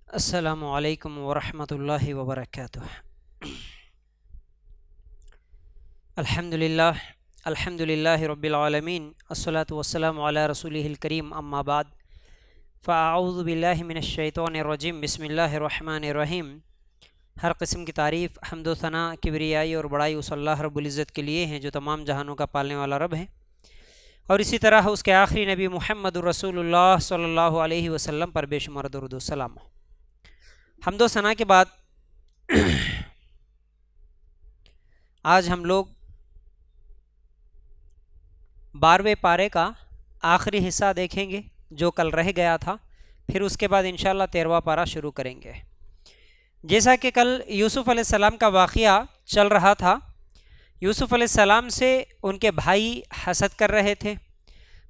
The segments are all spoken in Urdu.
السلام علیکم ورحمۃ اللہ وبرکاتہ۔ الحمد للہ رب العالمین، الصلاۃ والسلام علی رسولہ الکریم، اما بعد فاعوذ باللہ من الشیطان الرجیم، بسم اللہ الرحمن الرحیم۔ ہر قسم کی تعریف، حمد و ثناء، کبریائی اور بڑائی اس اللہ رب العزت کے لیے ہیں جو تمام جہانوں کا پالنے والا رب ہے، اور اسی طرح اس کے آخری نبی محمد رسول اللہ صلی اللہ علیہ وسلم پر بے شمار درود و سلام۔ حمد و ثناء کے بعد آج ہم لوگ 12ویں پارے کا آخری حصہ دیکھیں گے جو کل رہ گیا تھا، پھر اس کے بعد انشاءاللہ 13واں پارہ شروع کریں گے۔ جیسا کہ کل یوسف علیہ السلام کا واقعہ چل رہا تھا، یوسف علیہ السلام سے ان کے بھائی حسد کر رہے تھے،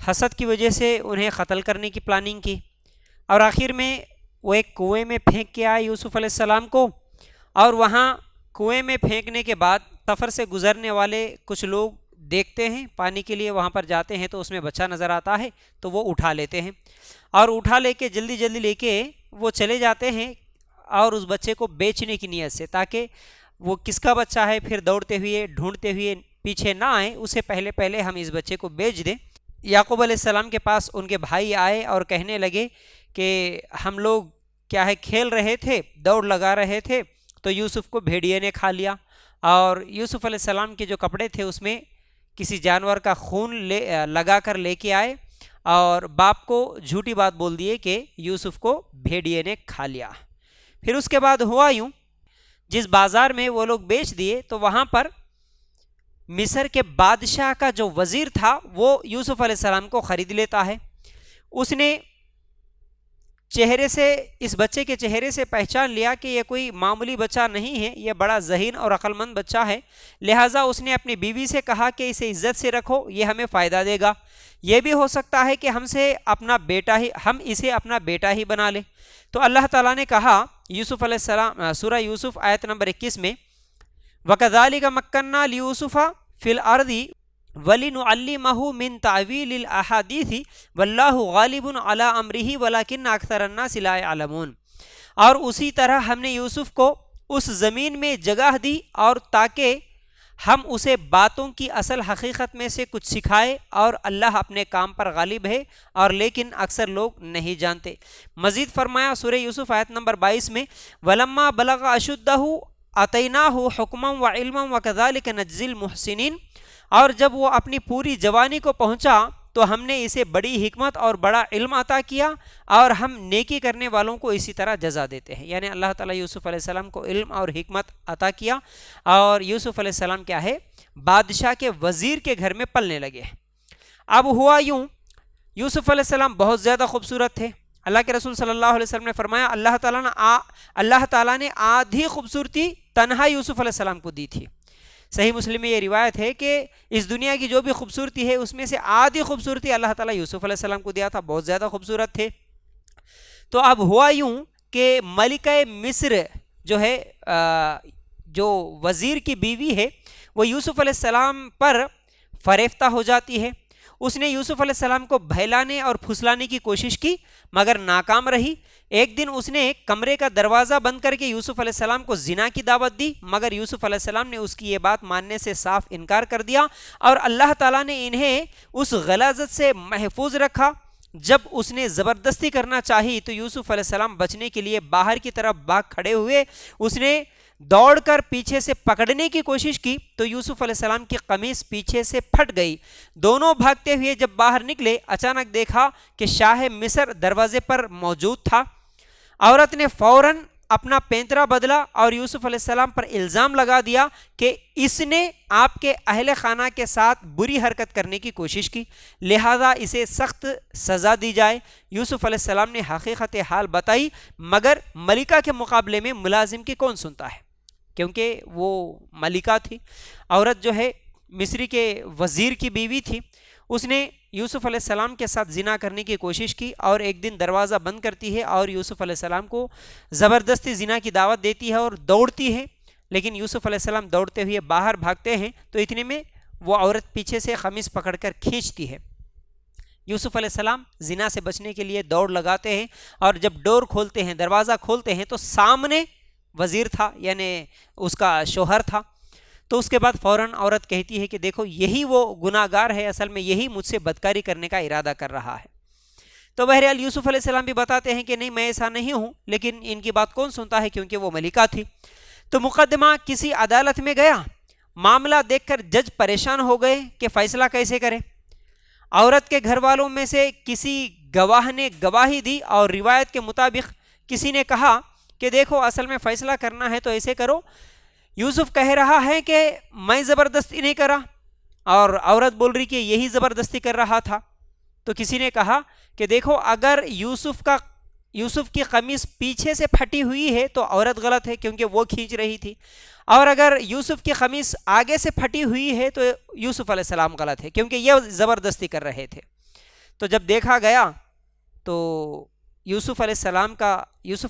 حسد کی وجہ سے انہیں قتل کرنے کی پلاننگ کی، اور آخر میں وہ ایک کنویں میں پھینک کے آئے یوسف علیہ السلام کو، اور وہاں کنویں میں پھینکنے کے بعد سفر سے گزرنے والے کچھ لوگ دیکھتے ہیں، پانی کے لیے وہاں پر جاتے ہیں تو اس میں بچہ نظر آتا ہے تو وہ اٹھا لیتے ہیں، اور اٹھا لے کے جلدی جلدی لے کے وہ چلے جاتے ہیں، اور اس بچے کو بیچنے کی نیت سے، تاکہ وہ کس کا بچہ ہے پھر دوڑتے ہوئے ڈھونڈتے ہوئے پیچھے نہ آئیں، اسے پہلے ہم اس بچے کو بیچ دیں۔ یعقوب علیہ السلام کے پاس ان کے بھائی آئے اور کہنے لگے کہ ہم لوگ کیا ہے کھیل رہے تھے، دوڑ لگا رہے تھے تو یوسف کو بھیڑیے نے کھا لیا، اور یوسف علیہ السلام کے جو کپڑے تھے اس میں کسی جانور کا خون لگا کر لے کے آئے، اور باپ کو جھوٹی بات بول دیے کہ یوسف کو بھیڑیے نے کھا لیا۔ پھر اس کے بعد ہوا یوں، جس بازار میں وہ لوگ بیچ دیے تو وہاں پر مصر کے بادشاہ کا جو وزیر تھا وہ یوسف علیہ السلام کو خرید لیتا ہے۔ اس نے چہرے سے، اس بچے کے چہرے سے پہچان لیا کہ یہ کوئی معمولی بچہ نہیں ہے، یہ بڑا ذہین اور عقل مند بچہ ہے، لہٰذا اس نے اپنی بیوی سے کہا کہ اسے عزت سے رکھو، یہ ہمیں فائدہ دے گا، یہ بھی ہو سکتا ہے کہ ہم اسے اپنا بیٹا ہی بنا لیں۔ تو اللہ تعالیٰ نے کہا یوسف علیہ السلام، سورہ یوسف آیت نمبر 21 میں، وَكَذَلِكَ مَكَّنَّا لِيُوسُفَ فِي الْأَرْضِ وَلِنُعَلِّمَهُ مِن تَعْوِيلِ الْأَحَادِيثِ وَاللَّهُ غَالِبٌ عَلَىٰ أَمْرِهِ وَلَكِنَّ أَكْثَرَ النَّاسِ لَا يَعْلَمُونَ۔ اور اسی طرح ہم نے یوسف کو اس زمین میں جگہ دی، اور تاکہ ہم اسے باتوں کی اصل حقیقت میں سے کچھ سکھائے، اور اللہ اپنے کام پر غالب ہے، اور لیکن اکثر لوگ نہیں جانتے۔ مزید فرمایا سورہ یوسف آیت نمبر 22 میں، وَلَمَّا بَلَغَ أَشُدَّهُ آتَيْنَاهُ حُكْمًا وَعِلْمًا وَكَذَلِكَ نَجْزِي الْمُحْسِنِينَ۔ اور جب وہ اپنی پوری جوانی کو پہنچا تو ہم نے اسے بڑی حکمت اور بڑا علم عطا کیا، اور ہم نیکی کرنے والوں کو اسی طرح جزا دیتے ہیں۔ یعنی اللہ تعالیٰ یوسف علیہ السلام کو علم اور حکمت عطا کیا، اور یوسف علیہ السلام کیا ہے، بادشاہ کے وزیر کے گھر میں پلنے لگے۔ اب ہوا یوں، یوسف علیہ السلام بہت زیادہ خوبصورت تھے۔ اللہ کے رسول صلی اللہ علیہ وسلم نے فرمایا اللہ تعالیٰ نے آدھی خوبصورتی تنہا یوسف علیہ السلام کو دی تھی۔ صحیح مسلم میں یہ روایت ہے کہ اس دنیا کی جو بھی خوبصورتی ہے اس میں سے آدھی خوبصورتی اللہ تعالیٰ یوسف علیہ السلام کو دیا تھا، بہت زیادہ خوبصورت تھے۔ تو اب ہوا یوں کہ ملکہ مصر جو ہے، جو وزیر کی بیوی ہے، وہ یوسف علیہ السلام پر فریفتہ ہو جاتی ہے۔ اس نے یوسف علیہ السلام کو بہلانے اور پھسلانے کی کوشش کی مگر ناکام رہی۔ ایک دن اس نے کمرے کا دروازہ بند کر کے یوسف علیہ السلام کو زنا کی دعوت دی، مگر یوسف علیہ السلام نے اس کی یہ بات ماننے سے صاف انکار کر دیا، اور اللہ تعالیٰ نے انہیں اس غلاظت سے محفوظ رکھا۔ جب اس نے زبردستی کرنا چاہی تو یوسف علیہ السلام بچنے کے لیے باہر کی طرف بھاگ کھڑے ہوئے۔ اس نے دوڑ کر پیچھے سے پکڑنے کی کوشش کی تو یوسف علیہ السلام کی قمیص پیچھے سے پھٹ گئی۔ دونوں بھاگتے ہوئے جب باہر نکلے، اچانک دیکھا کہ شاہ مصر دروازے پر موجود تھا۔ عورت نے فوراً اپنا پینترا بدلا اور یوسف علیہ السلام پر الزام لگا دیا کہ اس نے آپ کے اہل خانہ کے ساتھ بری حرکت کرنے کی کوشش کی، لہذا اسے سخت سزا دی جائے۔ یوسف علیہ السلام نے حقیقت حال بتائی، مگر ملکہ کے مقابلے میں ملازم کی کون سنتا ہے، کیونکہ وہ ملکہ تھی، عورت جو ہے مصری کے وزیر کی بیوی تھی۔ اس نے یوسف علیہ السلام کے ساتھ زنا کرنے کی کوشش کی، اور ایک دن دروازہ بند کرتی ہے اور یوسف علیہ السلام کو زبردستی زنا کی دعوت دیتی ہے اور دوڑتی ہے، لیکن یوسف علیہ السلام دوڑتے ہوئے باہر بھاگتے ہیں تو اتنے میں وہ عورت پیچھے سے قمیص پکڑ کر کھینچتی ہے۔ یوسف علیہ السلام زنا سے بچنے کے لیے دوڑ لگاتے ہیں، اور جب ڈور کھولتے ہیں، دروازہ کھولتے ہیں، تو سامنے وزیر تھا، یعنی اس کا شوہر تھا. تو اس کے بعد فوراً عورت کہتی ہے کہ دیکھو یہی وہ گناہ گار ہے، اصل میں یہی مجھ سے بدکاری کرنے کا ارادہ کر رہا ہے. تو بہرحال یوسف علیہ السلام بھی بتاتے ہیں کہ نہیں، میں ایسا نہیں ہوں، لیکن ان کی بات کون سنتا ہے کیونکہ وہ ملکہ تھی. تو مقدمہ کسی عدالت میں گیا، معاملہ دیکھ کر جج پریشان ہو گئے کہ فیصلہ کیسے کرے. عورت کے گھر والوں میں سے کسی گواہ نے گواہی دی، اور روایت کے مطابق کسی نے کہا کہ دیکھو اصل میں فیصلہ کرنا ہے تو ایسے کرو، یوسف کہہ رہا ہے کہ میں زبردستی نہیں کرا، اور عورت بول رہی کہ یہی زبردستی کر رہا تھا. تو کسی نے کہا کہ دیکھو اگر یوسف کی قمیص پیچھے سے پھٹی ہوئی ہے تو عورت غلط ہے کیونکہ وہ کھینچ رہی تھی، اور اگر یوسف کی قمیص آگے سے پھٹی ہوئی ہے تو یوسف علیہ السلام غلط ہے کیونکہ یہ زبردستی کر رہے تھے. تو جب دیکھا گیا تو یوسف علیہ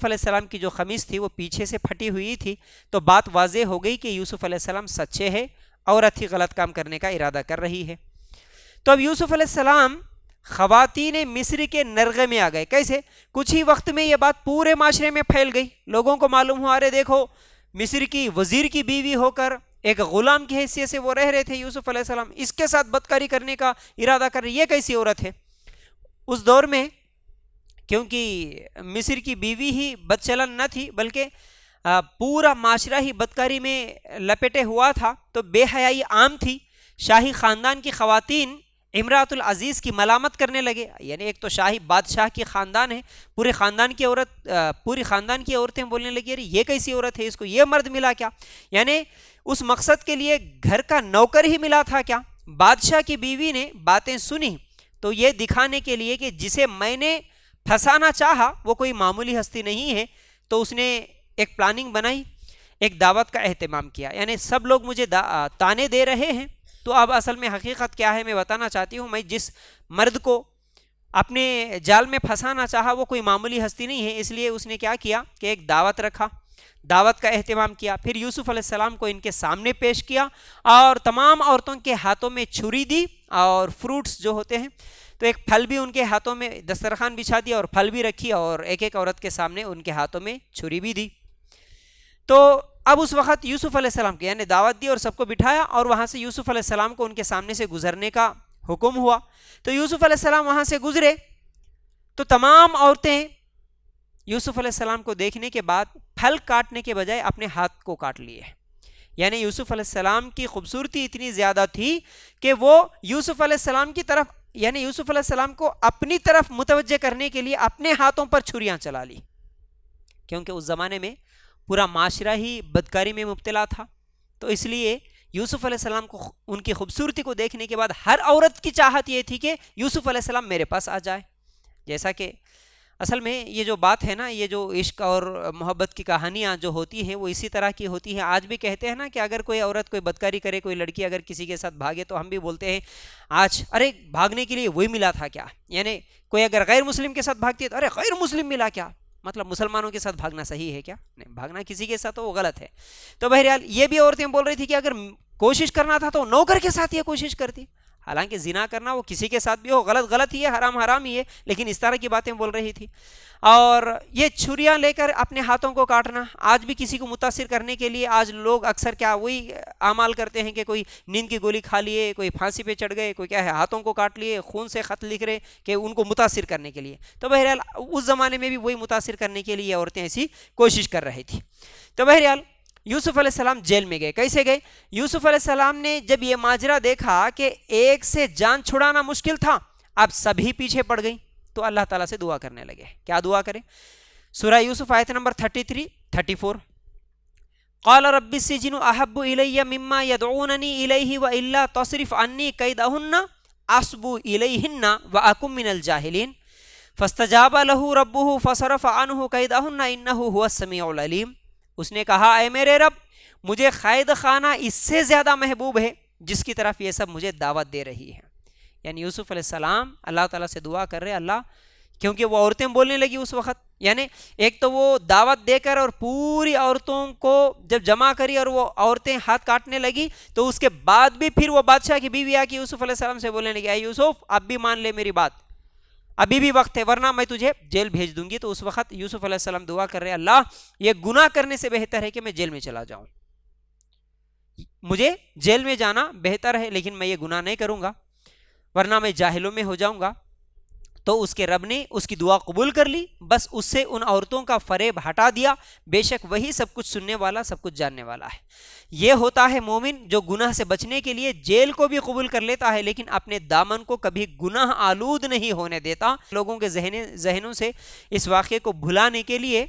السلام کی جو قمیص تھی وہ پیچھے سے پھٹی ہوئی تھی، تو بات واضح ہو گئی کہ یوسف علیہ السلام سچے ہیں، عورت ہی غلط کام کرنے کا ارادہ کر رہی ہے. تو اب یوسف علیہ السلام خواتین مصر کے نرغے میں آ گئے. کیسے؟ کچھ ہی وقت میں یہ بات پورے معاشرے میں پھیل گئی، لوگوں کو معلوم ہوا ارے دیکھو مصر کی وزیر کی بیوی ہو کر ایک غلام کی حیثیت سے وہ رہ رہے تھے یوسف علیہ السلام، اس کے ساتھ بدکاری کرنے کا ارادہ کر رہی، یہ کیسی عورت ہے. اس دور میں کیونکہ مصر کی بیوی ہی بد چلن نہ تھی بلکہ پورا معاشرہ ہی بدکاری میں لپٹے ہوا تھا، تو بے حیائی عام تھی. شاہی خاندان کی خواتین امراۃ العزیز کی ملامت کرنے لگے، یعنی ایک تو شاہی بادشاہ کی خاندان ہے، پوری خاندان کی عورتیں بولنے لگی ارے یہ کیسی عورت ہے، اس کو یہ مرد ملا کیا، یعنی اس مقصد کے لیے گھر کا نوکر ہی ملا تھا کیا. بادشاہ کی بیوی نے باتیں سنی تو یہ دکھانے کے لیے کہ جسے میں نے پھنسانا چاہا وہ کوئی معمولی ہستی نہیں ہے، تو اس نے ایک پلاننگ بنائی، ایک دعوت کا اہتمام کیا. یعنی سب لوگ مجھے تانے دے رہے ہیں، تو اب اصل میں حقیقت کیا ہے میں بتانا چاہتی ہوں، میں جس مرد کو اپنے جال میں پھنسانا چاہا وہ کوئی معمولی ہستی نہیں ہے. اس لیے اس نے کیا کیا کہ ایک دعوت رکھا، دعوت کا اہتمام کیا، پھر یوسف علیہ السلام کو ان کے سامنے پیش کیا، اور تمام عورتوں کے ہاتھوں میں چھری دی، اور فروٹس جو ہوتے ہیں تو ایک پھل بھی ان کے ہاتھوں میں، دسترخوان بچھا دیا اور پھل بھی رکھی، اور ایک ایک عورت کے سامنے ان کے ہاتھوں میں چھری بھی دی. تو اب اس وقت یوسف علیہ السلام کی یعنی دعوت دی اور سب کو بٹھایا، اور وہاں سے یوسف علیہ السلام کو ان کے سامنے سے گزرنے کا حکم ہوا. تو یوسف علیہ السلام وہاں سے گزرے تو تمام عورتیں یوسف علیہ السلام کو دیکھنے کے بعد پھل کاٹنے کے بجائے اپنے ہاتھ کو کاٹ لیے. یعنی یوسف علیہ السلام کی خوبصورتی اتنی زیادہ تھی کہ وہ یوسف علیہ السلام کی طرف، یعنی یوسف علیہ السلام کو اپنی طرف متوجہ کرنے کے لیے اپنے ہاتھوں پر چھریاں چلا لی، کیونکہ اس زمانے میں پورا معاشرہ ہی بدکاری میں مبتلا تھا. تو اس لیے یوسف علیہ السلام کو ان کی خوبصورتی کو دیکھنے کے بعد ہر عورت کی چاہت یہ تھی کہ یوسف علیہ السلام میرے پاس آ جائے. جیسا کہ اصل میں یہ جو بات ہے نا، یہ جو عشق اور محبت کی کہانیاں جو ہوتی ہیں وہ اسی طرح کی ہوتی ہیں. آج بھی کہتے ہیں نا کہ اگر کوئی عورت کوئی بدکاری کرے، کوئی لڑکی اگر کسی کے ساتھ بھاگے تو ہم بھی بولتے ہیں آج ارے بھاگنے کے لیے وہی ملا تھا کیا. یعنی کوئی اگر غیر مسلم کے ساتھ بھاگتی ہے تو ارے غیر مسلم ملا کیا، مطلب مسلمانوں کے ساتھ بھاگنا صحیح ہے کیا؟ نہیں، بھاگنا کسی کے ساتھ تو وہ غلط ہے. تو بہرحال یہ بھی عورتیں بول رہی تھی کہ اگر کوشش کرنا تھا تو نوکر کے ساتھ یہ کوشش کرتی. حالانکہ زنا کرنا وہ کسی کے ساتھ بھی ہو غلط ہی ہے، حرام ہی ہے، لیکن اس طرح کی باتیں بول رہی تھی. اور یہ چھریاں لے کر اپنے ہاتھوں کو کاٹنا آج بھی کسی کو متاثر کرنے کے لیے آج لوگ اکثر کیا وہی اعمال کرتے ہیں کہ کوئی نیند کی گولی کھا لیے، کوئی پھانسی پہ چڑھ گئے، کوئی کیا ہے ہاتھوں کو کاٹ لیے، خون سے خط لکھ رہے کہ ان کو متاثر کرنے کے لیے. تو بہرحال اس زمانے میں بھی وہی متاثر کرنے کے لیے عورتیں ایسی کوشش کر رہی تھی. تو بہرحال یوسف علیہ السلام جیل میں گئے. کیسے گئے؟ یوسف علیہ السلام نے جب یہ ماجرا دیکھا کہ ایک سے جان چھڑانا مشکل تھا، اب سبھی پیچھے پڑ گئی، تو اللہ تعالیٰ سے دعا کرنے لگے. کیا دعا کریں؟ سورہ یوسف آیت نمبر 33-34 قال رب السجن احب الی مما يدعوننی الیہ والا تصرف عنی کیدہن اصب الیہن واکن من الجاہلین فاستجاب له ربہ فصرف عنہ کیدہن انہ هو السمیع العلیم. اس نے کہا اے میرے رب، مجھے قید خانہ اس سے زیادہ محبوب ہے جس کی طرف یہ سب مجھے دعوت دے رہی ہے. یعنی یوسف علیہ السلام اللہ تعالیٰ سے دعا کر رہے اللہ، کیونکہ وہ عورتیں بولنے لگی اس وقت، یعنی ایک تو وہ دعوت دے کر اور پوری عورتوں کو جب جمع کری اور وہ عورتیں ہاتھ کاٹنے لگی، تو اس کے بعد بھی پھر وہ بادشاہ کی بیوی آ کے یوسف علیہ السلام سے بولنے لگی اے یوسف اب بھی مان لے میری بات، ابھی بھی وقت ہے ورنہ میں تجھے جیل بھیج دوں گی. تو اس وقت یوسف علیہ السلام دعا کر رہے اللہ یہ گناہ کرنے سے بہتر ہے کہ میں جیل میں چلا جاؤں, مجھے جیل میں جانا بہتر ہے لیکن میں یہ گناہ نہیں کروں گا ورنہ میں جاہلوں میں ہو جاؤں گا. تو اس کے رب نے اس کی دعا قبول کر لی, بس اس سے ان عورتوں کا فریب ہٹا دیا. بے شک وہی سب کچھ سننے والا سب کچھ جاننے والا ہے. یہ ہوتا ہے مومن جو گناہ سے بچنے کے لیے جیل کو بھی قبول کر لیتا ہے لیکن اپنے دامن کو کبھی گناہ آلود نہیں ہونے دیتا. لوگوں کے ذہنوں سے اس واقعے کو بھلانے کے لیے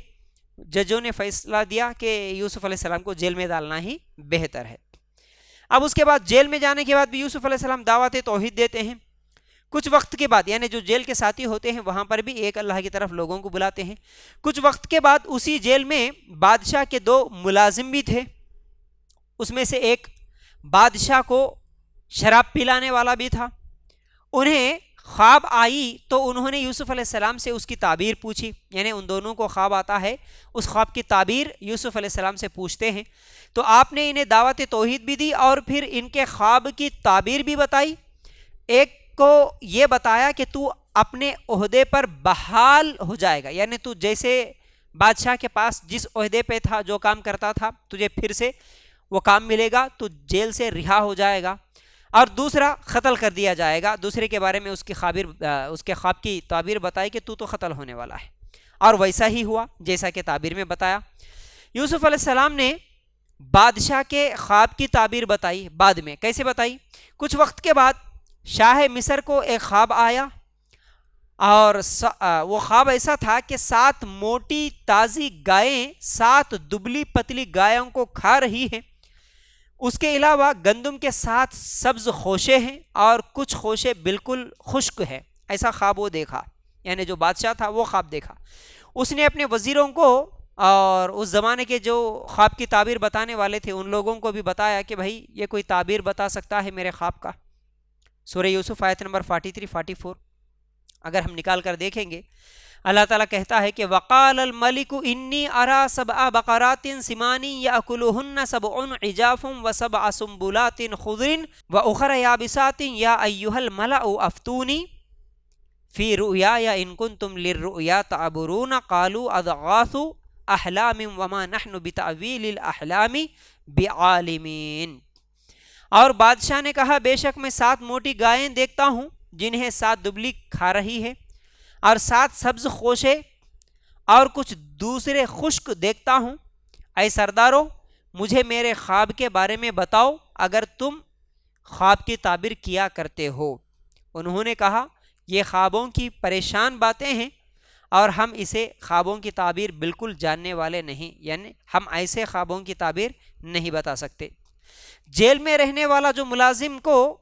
ججوں نے فیصلہ دیا کہ یوسف علیہ السلام کو جیل میں ڈالنا ہی بہتر ہے. اب اس کے بعد جیل میں جانے کے بعد بھی یوسف علیہ السلام دعوت توحید دیتے ہیں. کچھ وقت کے بعد یعنی جو جیل کے ساتھی ہوتے ہیں وہاں پر بھی ایک اللہ کی طرف لوگوں کو بلاتے ہیں. کچھ وقت کے بعد اسی جیل میں بادشاہ کے 2 ملازم بھی تھے. اس میں سے ایک بادشاہ کو شراب پلانے والا بھی تھا. انہیں خواب آئی تو انہوں نے یوسف علیہ السلام سے اس کی تعبیر پوچھی. یعنی ان دونوں کو خواب آتا ہے, اس خواب کی تعبیر یوسف علیہ السلام سے پوچھتے ہیں. تو آپ نے انہیں دعوت توحید بھی دی اور پھر ان کے خواب کی تعبیر بھی بتائی. ایک کو یہ بتایا کہ تو اپنے عہدے پر بحال ہو جائے گا, یعنی تو جیسے بادشاہ کے پاس جس عہدے پہ تھا جو کام کرتا تھا تجھے پھر سے وہ کام ملے گا, تو جیل سے رہا ہو جائے گا. اور دوسرا قتل کر دیا جائے گا. دوسرے کے بارے میں اس کے خواب کی تعبیر بتائی کہ تو قتل ہونے والا ہے, اور ویسا ہی ہوا جیسا کہ تعبیر میں بتایا. یوسف علیہ السلام نے بادشاہ کے خواب کی تعبیر بتائی. بعد میں کیسے بتائی؟ کچھ وقت کے بعد شاہ مصر کو ایک خواب آیا اور وہ خواب ایسا تھا کہ 7 موٹی تازی گائیں 7 دبلی پتلی گایوں کو کھا رہی ہیں. اس کے علاوہ گندم کے 7 سبز خوشے ہیں اور کچھ خوشے بالکل خشک ہیں. ایسا خواب وہ دیکھا, یعنی جو بادشاہ تھا وہ خواب دیکھا. اس نے اپنے وزیروں کو اور اس زمانے کے جو خواب کی تعبیر بتانے والے تھے ان لوگوں کو بھی بتایا کہ بھائی یہ کوئی تعبیر بتا سکتا ہے میرے خواب کا. سورہ یوسف آیت نمبر 43-44 اگر ہم نکال کر دیکھیں گے, اللہ تعالیٰ کہتا ہے کہ وقال الملک انی ارا 7 بقرات سمان یاکلہن 7 عجاف و7 سنبلات خضر واخر یابسات یا ایھا الملأ افتونی فی رؤیای ان کنتم للرؤیا تعبرون قالوا اضغاث احلام وما نحن بتأویل الاحلام بعالمین. اور بادشاہ نے کہا بے شک میں 7 موٹی گائیں دیکھتا ہوں جنہیں 7 دبلی کھا رہی ہے, اور 7 سبز خوشے اور کچھ دوسرے خشک دیکھتا ہوں. اے سردارو مجھے میرے خواب کے بارے میں بتاؤ اگر تم خواب کی تعبیر کیا کرتے ہو. انہوں نے کہا یہ خوابوں کی پریشان باتیں ہیں اور ہم اسے خوابوں کی تعبیر بالکل جاننے والے نہیں, یعنی ہم ایسے خوابوں کی تعبیر نہیں بتا سکتے. جیل میں رہنے والا جو ملازم کو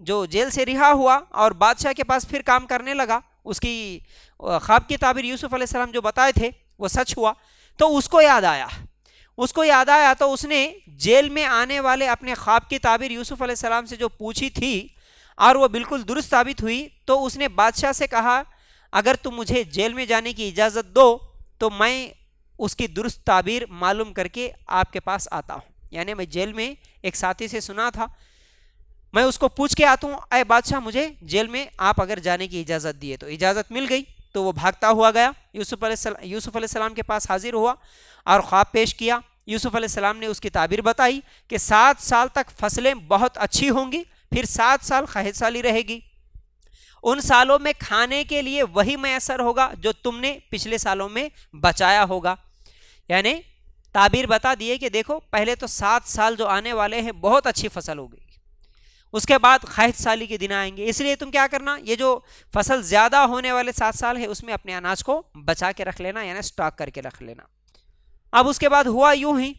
جو جیل سے رہا ہوا اور بادشاہ کے پاس پھر کام کرنے لگا, اس کی خواب کی تعبیر یوسف علیہ السلام جو بتائے تھے وہ سچ ہوا, تو اس کو یاد آیا تو اس نے جیل میں آنے والے اپنے خواب کی تعبیر یوسف علیہ السلام سے جو پوچھی تھی اور وہ بالکل درست ثابت ہوئی, تو اس نے بادشاہ سے کہا اگر تم مجھے جیل میں جانے کی اجازت دو تو میں اس کی درست تعبیر معلوم کر کے آپ کے پاس آتا ہوں. یعنی میں جیل میں ایک ساتھی سے سنا تھا, میں اس کو پوچھ کے آتا ہوں اے بادشاہ مجھے جیل میں آپ اگر جانے کی اجازت دیے. تو اجازت مل گئی تو وہ بھاگتا ہوا گیا, یوسف علیہ السلام کے پاس حاضر ہوا اور خواب پیش کیا. یوسف علیہ السلام نے اس کی تعبیر بتائی کہ 7 سال تک فصلیں بہت اچھی ہوں گی, پھر 7 سال قحط سالی رہے گی. ان سالوں میں کھانے کے لیے وہی میسر ہوگا جو تم نے پچھلے سالوں میں بچایا ہوگا. یعنی تعبیر بتا دیے کہ دیکھو پہلے تو 7 سال جو آنے والے ہیں بہت اچھی فصل ہوگی, اس کے بعد قحط سالی کے دن آئیں گے, اس لیے تم کیا کرنا یہ جو فصل زیادہ ہونے والے 7 سال ہے اس میں اپنے اناج کو بچا کے رکھ لینا, یعنی سٹاک کر کے رکھ لینا. اب اس کے بعد ہوا یوں ہی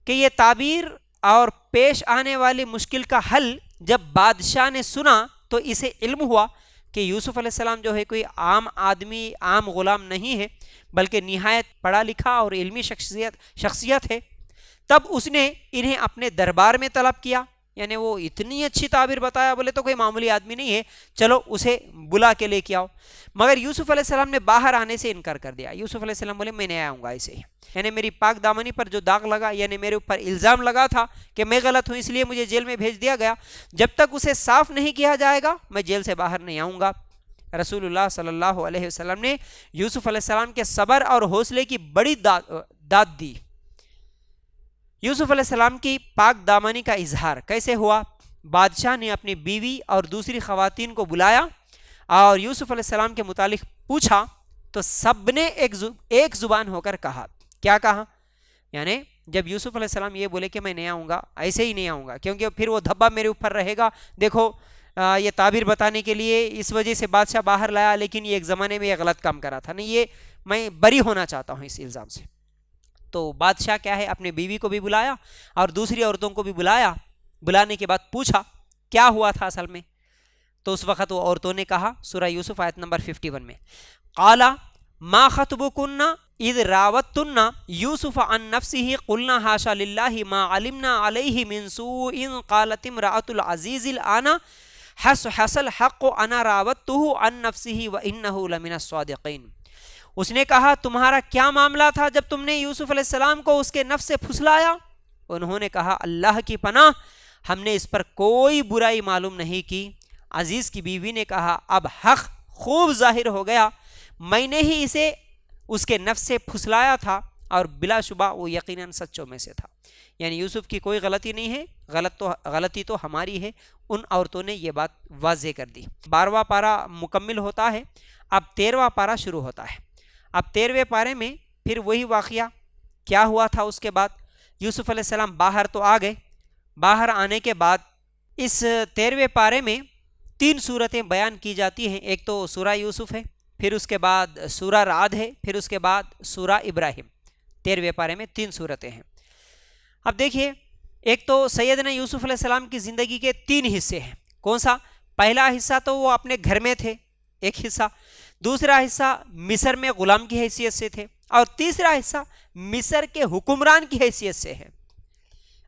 کہ یہ تعبیر اور پیش آنے والی مشکل کا حل جب بادشاہ نے سنا تو اسے علم ہوا کہ یوسف علیہ السلام جو ہے کوئی عام آدمی عام غلام نہیں ہے بلکہ نہایت پڑھا لکھا اور علمی شخصیت ہے. تب اس نے انہیں اپنے دربار میں طلب کیا, یعنی وہ اتنی اچھی تعبیر بتایا, بولے تو کوئی معمولی آدمی نہیں ہے, چلو اسے بلا کے لے کے آؤ. مگر یوسف علیہ السلام نے باہر آنے سے انکار کر دیا. یوسف علیہ السلام بولے میں نہیں آؤں گا ایسے, یعنی میری پاک دامنی پر جو داغ لگا, یعنی میرے اوپر الزام لگا تھا کہ میں غلط ہوں اس لیے مجھے جیل میں بھیج دیا گیا, جب تک اسے صاف نہیں کیا جائے گا میں جیل سے باہر نہیں آؤں گا. رسول اللہ صلی اللہ علیہ وسلم نے یوسف علیہ السلام کے صبر اور حوصلے کی بڑی داد دی۔ یوسف علیہ السلام کی پاک دامنی کا اظہار کیسے ہوا؟ بادشاہ نے اپنی بیوی اور دوسری خواتین کو بلایا اور یوسف علیہ السلام کے متعلق پوچھا تو سب نے ایک زبان ہو کر کہا۔ کیا کہا؟ یعنی جب یوسف علیہ السلام یہ بولے کہ میں نہیں آؤں گا، ایسے ہی نہیں آؤں گا کیونکہ پھر وہ دھبا میرے اوپر رہے گا، دیکھو یہ تعبیر بتانے کے لیے اس وجہ سے بادشاہ باہر لایا، لیکن یہ ایک زمانے میں یہ غلط کام کرا تھا، نہیں، یہ میں بری ہونا چاہتا ہوں اس الزام سے۔ تو بادشاہ کیا ہے، اپنے بیوی کو بھی بلایا اور دوسری عورتوں کو بھی بلایا، بلانے کے بعد پوچھا کیا ہوا تھا اصل میں۔ تو اس وقت وہ عورتوں نے کہا، سورہ یوسف آیت نمبر 51 میں، قالا ما خطبکن اذ راوتن یوسف عن نفسه قلنا حاشا للہ ما علمنا علیہ من سوء قالت امرأۃ العزیز الآن حصل الحق انا راوتته عن نفسه وانه لمن الصادقین۔ اس نے کہا تمہارا کیا معاملہ تھا جب تم نے یوسف علیہ السلام کو اس کے نفس سے پھسلایا؟ انہوں نے کہا اللہ کی پناہ، ہم نے اس پر کوئی برائی معلوم نہیں کی۔ عزیز کی بیوی نے کہا اب حق خوب ظاہر ہو گیا، میں نے ہی اسے اس کے نفس سے پھسلایا تھا اور بلا شبہ وہ یقیناً سچوں میں سے تھا۔ یعنی یوسف کی کوئی غلطی نہیں ہے، غلطی تو ہماری ہے۔ ان عورتوں نے یہ بات واضح کر دی۔ 12واں پارہ مکمل ہوتا ہے، اب 13واں پارہ شروع ہوتا ہے۔ اب 13ویں پارے میں پھر وہی واقعہ کیا ہوا تھا۔ اس کے بعد یوسف علیہ السلام باہر تو آ گئے، باہر آنے کے بعد اس 13ویں پارے میں 3 صورتیں بیان کی جاتی ہیں۔ ایک تو سورہ یوسف ہے، پھر اس کے بعد سورہ رعد ہے، پھر اس کے بعد سورہ ابراہیم۔ 13ویں پارے میں 3 صورتیں ہیں۔ اب دیکھیے، ایک تو سیدنا یوسف علیہ السلام کی زندگی کے 3 حصے ہیں۔ کون سا؟ پہلا حصہ تو وہ اپنے گھر میں تھے، ایک حصہ، دوسرا حصہ مصر میں غلام کی حیثیت سے تھے، اور تیسرا حصہ مصر کے حکمران کی حیثیت سے ہے۔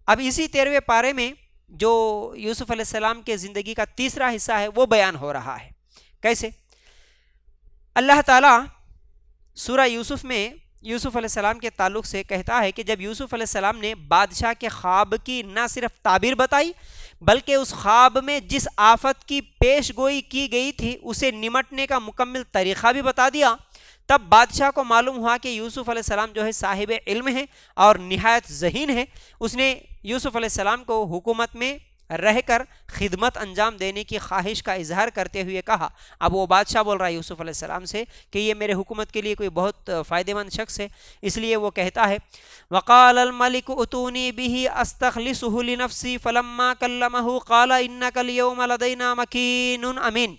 اب اسی 13ویں پارے میں جو یوسف علیہ السلام کے زندگی کا تیسرا حصہ ہے وہ بیان ہو رہا ہے۔ کیسے؟ اللہ تعالیٰ سورہ یوسف میں یوسف علیہ السلام کے تعلق سے کہتا ہے کہ جب یوسف علیہ السلام نے بادشاہ کے خواب کی نہ صرف تعبیر بتائی بلکہ اس خواب میں جس آفت کی پیش گوئی کی گئی تھی اسے نمٹنے کا مکمل طریقہ بھی بتا دیا، تب بادشاہ کو معلوم ہوا کہ یوسف علیہ السلام جو ہے صاحب علم ہے اور نہایت ذہین ہے۔ اس نے یوسف علیہ السلام کو حکومت میں رہ کر خدمت انجام دینے کی خواہش کا اظہار کرتے ہوئے کہا۔ اب وہ بادشاہ بول رہا ہے یوسف علیہ السلام سے کہ یہ میرے حکومت کے لیے کوئی بہت فائدہ مند شخص ہے، اس لیے وہ کہتا ہے وقال الملك اتوني به استخلصه لنفسي فلما كلمه قال انك اليوم لدينا مكين امين۔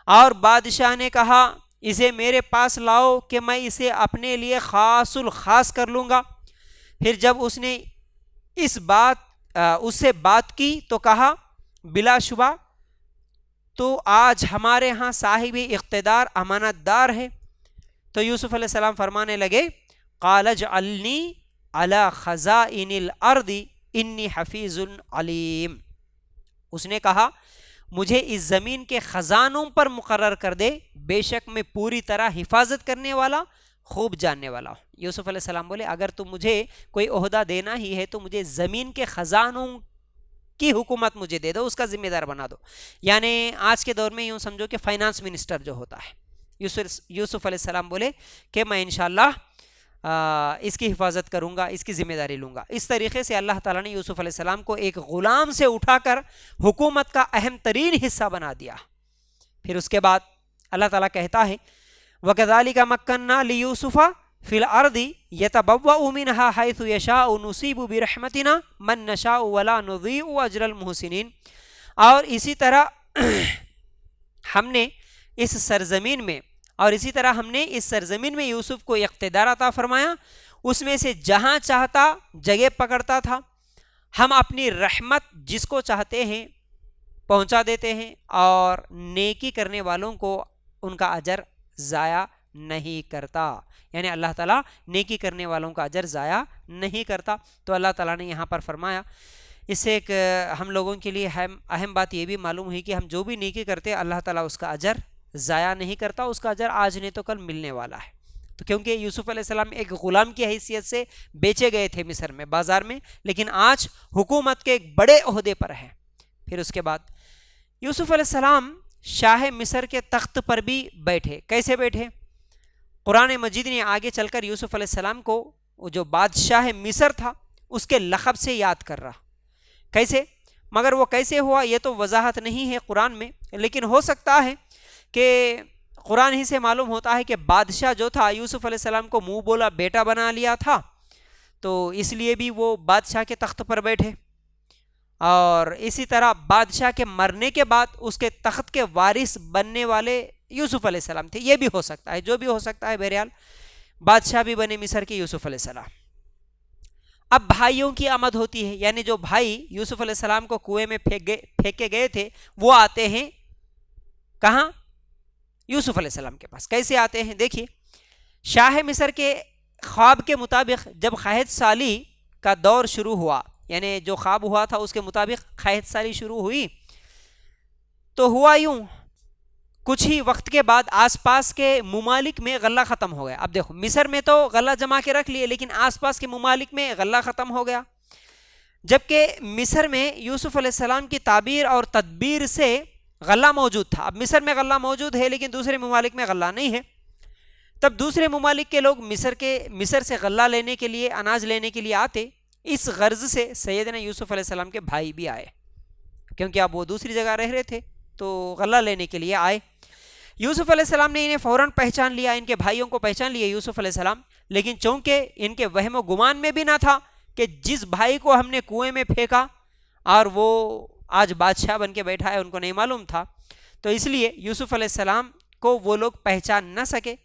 اور بادشاہ نے کہا اسے میرے پاس لاؤ کہ میں اسے اپنے لیے خاص الخاص کر لوں گا۔ پھر جب اس نے اس سے بات کی تو کہا بلا شبہ تو آج ہمارے ہاں صاحب اقتدار امانت دار ہے۔ تو یوسف علیہ السلام فرمانے لگے قال اجعلنی علی خزائن الارض انی حفیظ علیم۔ اس نے کہا مجھے اس زمین کے خزانوں پر مقرر کر دے، بے شک میں پوری طرح حفاظت کرنے والا، خوب جاننے والا ہوں۔ یوسف علیہ السلام بولے اگر تم مجھے کوئی عہدہ دینا ہی ہے تو مجھے زمین کے خزانوں کی حکومت مجھے دے دو، اس کا ذمہ دار بنا دو۔ یعنی آج کے دور میں یوں سمجھو کہ فائنانس منسٹر جو ہوتا ہے، یوسف علیہ السلام بولے کہ میں انشاءاللہ اس کی حفاظت کروں گا، اس کی ذمہ داری لوں گا۔ اس طریقے سے اللہ تعالیٰ نے یوسف علیہ السلام کو ایک غلام سے اٹھا کر حکومت کا اہم ترین حصہ بنا دیا۔ پھر اس کے بعد اللہ تعالیٰ کہتا ہے وَكَذَلِكَ مَكَّنَّا لِيُوسُفَ فِي الْأَرْضِ يَتَبَوَّأُ مِنْهَا حَيْثُ يَشَاءُ نُصِيبُ بِرَحْمَتِنَا مَن نَّشَاءُ وَلَا نُضِيعُ أَجْرَ الْمُحْسِنِينَ۔ اور اسی طرح ہم نے اس سرزمین میں یوسف کو اقتدار عطا فرمایا، اس میں سے جہاں چاہتا جگہ پکڑتا تھا۔ ہم اپنی رحمت جس کو چاہتے ہیں پہنچا دیتے ہیں اور نیکی کرنے والوں کو ان کا اجر ضائع نہیں کرتا۔ یعنی اللہ تعالیٰ نیکی کرنے والوں کا اجر ضائع نہیں کرتا۔ تو اللہ تعالیٰ نے یہاں پر فرمایا، اس سے ایک ہم لوگوں کے لیے اہم بات یہ بھی معلوم ہوئی کہ ہم جو بھی نیکی کرتے ہیں اللہ تعالیٰ اس کا اجر ضائع نہیں کرتا، اس کا اجر آج نہیں تو کل ملنے والا ہے۔ تو کیونکہ یوسف علیہ السلام ایک غلام کی حیثیت سے بیچے گئے تھے مصر میں، بازار میں، لیکن آج حکومت کے ایک بڑے عہدے پر ہے۔ پھر اس کے بعد یوسف علیہ السلام شاہ مصر کے تخت پر بھی بیٹھے. کیسے بیٹھے؟ قرآن مجید نے آگے چل کر یوسف علیہ السلام کو وہ جو بادشاہ مصر تھا اس کے لقب سے یاد کر رہا. کیسے؟ مگر وہ کیسے ہوا یہ تو وضاحت نہیں ہے قرآن میں، لیکن ہو سکتا ہے کہ قرآن ہی سے معلوم ہوتا ہے کہ بادشاہ جو تھا یوسف علیہ السلام کو منہ بولا بیٹا بنا لیا تھا، تو اس لیے بھی وہ بادشاہ کے تخت پر بیٹھے. اور اسی طرح بادشاہ کے مرنے کے بعد اس کے تخت کے وارث بننے والے یوسف علیہ السلام تھے. یہ بھی ہو سکتا ہے، جو بھی ہو سکتا ہے، بہرحال بادشاہ بھی بنے مصر کے یوسف علیہ السلام. اب بھائیوں کی آمد ہوتی ہے، یعنی جو بھائی یوسف علیہ السلام کو کنویں میں پھینکے گئے تھے وہ آتے ہیں کہاں؟ یوسف علیہ السلام کے پاس. کیسے آتے ہیں؟ دیکھیے، شاہ مصر کے خواب کے مطابق جب قحط سالی کا دور شروع ہوا، یعنی جو خواب ہوا تھا اس کے مطابق قحط سالی شروع ہوئی، تو ہوا یوں، کچھ ہی وقت کے بعد آس پاس کے ممالک میں غلہ ختم ہو گیا. اب دیکھو، مصر میں تو غلہ جمع کے رکھ لیے، لیکن آس پاس کے ممالک میں غلہ ختم ہو گیا. جبکہ مصر میں یوسف علیہ السلام کی تعبیر اور تدبیر سے غلہ موجود تھا. اب مصر میں غلہ موجود ہے لیکن دوسرے ممالک میں غلہ نہیں ہے. تب دوسرے ممالک کے لوگ مصر سے غلہ لینے کے لیے، اناج لینے کے لیے آتے. اس غرض سے سیدنا یوسف علیہ السلام کے بھائی بھی آئے، کیونکہ اب وہ دوسری جگہ رہ رہے تھے تو غلہ لینے کے لیے آئے. یوسف علیہ السلام نے انہیں فوراً پہچان لیا، ان کے بھائیوں کو پہچان لیا یوسف علیہ السلام. لیکن چونکہ ان کے وہم و گمان میں بھی نہ تھا کہ جس بھائی کو ہم نے کنویں میں پھینکا اور وہ آج بادشاہ بن کے بیٹھا ہے، ان کو نہیں معلوم تھا، تو اس لیے یوسف علیہ السلام کو وہ لوگ پہچان نہ سکے.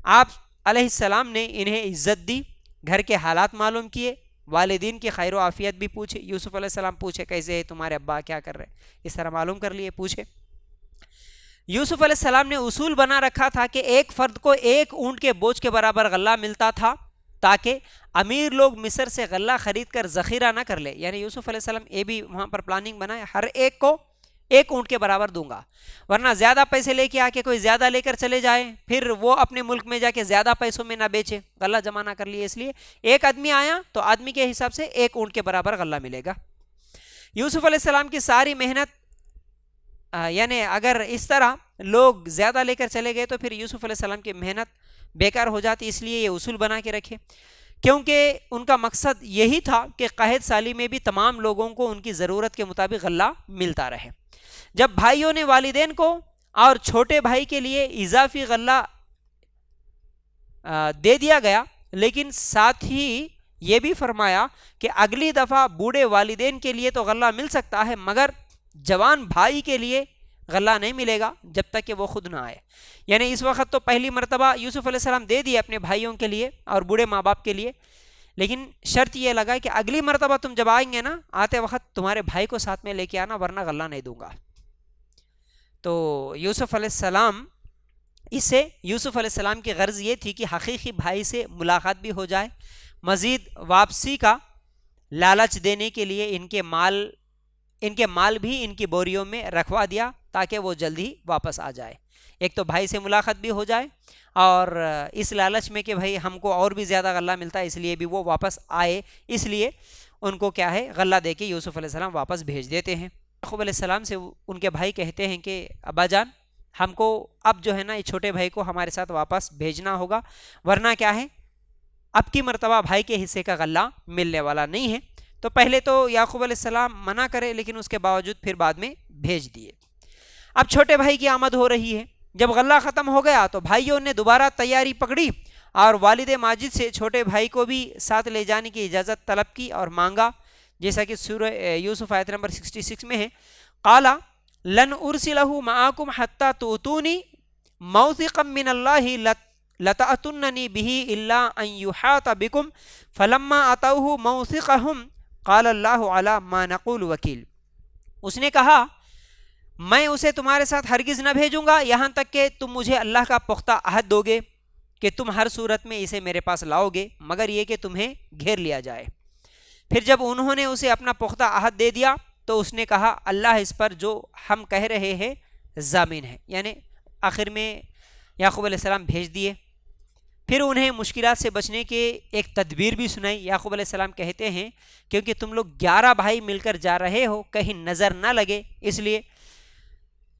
آپ علیہ السلام نے انہیں عزت دی، گھر کے حالات معلوم کیے، والدین کی خیر و عافیت بھی پوچھے. یوسف علیہ السلام پوچھے کیسے ہے تمہارے ابا، کیا کر رہے، اس طرح معلوم کر لیے، پوچھے. یوسف علیہ السلام نے اصول بنا رکھا تھا کہ ایک فرد کو ایک اونٹ کے بوجھ کے برابر غلہ ملتا تھا تاکہ امیر لوگ مصر سے غلہ خرید کر ذخیرہ نہ کر لے. یعنی یوسف علیہ السلام یہ بھی وہاں پر پلاننگ بنائے، ہر ایک کو ایک اونٹ کے برابر دوں گا، ورنہ زیادہ پیسے لے کے آ کے کوئی زیادہ لے کر چلے جائے، پھر وہ اپنے ملک میں جا کے زیادہ پیسوں میں نہ بیچے، غلہ جمع نہ کر لیے. اس لیے ایک آدمی آیا تو آدمی کے حساب سے ایک اونٹ کے برابر غلہ ملے گا. یوسف علیہ السلام کی ساری محنت، یعنی اگر اس طرح لوگ زیادہ لے کر چلے گئے تو پھر یوسف علیہ السلام کی محنت بیکار ہو جاتی. اس لیے یہ اصول بنا کے رکھے، کیونکہ ان کا مقصد یہی تھا کہ قحط سالی میں بھی تمام لوگوں کو ان کی ضرورت کے مطابق غلہ ملتا رہے. جب بھائیوں نے والدین کو اور چھوٹے بھائی کے لیے اضافی غلہ دے دیا گیا، لیکن ساتھ ہی یہ بھی فرمایا کہ اگلی دفعہ بوڑھے والدین کے لیے تو غلہ مل سکتا ہے، مگر جوان بھائی کے لیے غلہ نہیں ملے گا جب تک کہ وہ خود نہ آئے. یعنی اس وقت تو پہلی مرتبہ یوسف علیہ السلام دے دیے اپنے بھائیوں کے لیے اور بوڑھے ماں باپ کے لیے، لیکن شرط یہ لگا کہ اگلی مرتبہ تم جب آئیں گے نا، آتے وقت تمہارے بھائی کو ساتھ میں لے کے آنا، ورنہ غلہ نہیں دوں گا. تو یوسف علیہ السلام، اس سے یوسف علیہ السلام کی غرض یہ تھی کہ حقیقی بھائی سے ملاقات بھی ہو جائے، مزید واپسی کا لالچ دینے کے لیے ان کے مال بھی ان کی بوریوں میں رکھوا دیا تاکہ وہ جلدی واپس آ جائے. ایک تو بھائی سے ملاقات بھی ہو جائے، اور اس لالچ میں کہ بھائی ہم کو اور بھی زیادہ غلہ ملتا ہے، اس لیے بھی وہ واپس آئے، اس لیے ان کو کیا ہے، غلہ دے کے یوسف علیہ السلام واپس بھیج دیتے ہیں. یعقوب علیہ السلام سے ان کے بھائی کہتے ہیں کہ ابا جان، ہم کو اب جو ہے نا یہ چھوٹے بھائی کو ہمارے ساتھ واپس بھیجنا ہوگا، ورنہ کیا ہے، اب کی مرتبہ بھائی کے حصے کا غلہ ملنے والا نہیں ہے. تو پہلے تو یعقوب علیہ السلام منع کرے، لیکن اس کے باوجود پھر بعد میں بھیج دیے. اب چھوٹے بھائی کی آمد ہو رہی ہے. جب غلہ ختم ہو گیا تو بھائیوں نے دوبارہ تیاری پکڑی اور والد ماجد سے چھوٹے بھائی کو بھی ساتھ لے جانے کی اجازت طلب کی اور مانگا، جیسا کہ سورہ یوسف آیت نمبر 66 میں ہے. قال لن ارسلہ معاکم حتی تؤتونی موثقا من اللہ لتأتوننی بہ الا ان یحاط بکم فلما اتوہ موثقہم قال اللہ علی ما نقول وکیل. اس نے کہا میں اسے تمہارے ساتھ ہرگز نہ بھیجوں گا یہاں تک کہ تم مجھے اللہ کا پختہ عہد دو گے کہ تم ہر صورت میں اسے میرے پاس لاؤ گے، مگر یہ کہ تمہیں گھیر لیا جائے. پھر جب انہوں نے اسے اپنا پختہ عہد دے دیا تو اس نے کہا اللہ اس پر جو ہم کہہ رہے ہیں ضامن ہے. یعنی آخر میں یعقوب علیہ السلام بھیج دیے. پھر انہیں مشکلات سے بچنے کے ایک تدبیر بھی سنائی. یعقوب علیہ السلام کہتے ہیں کیونکہ تم لوگ 11 بھائی مل کر جا رہے ہو، کہیں نظر نہ لگے، اس لیے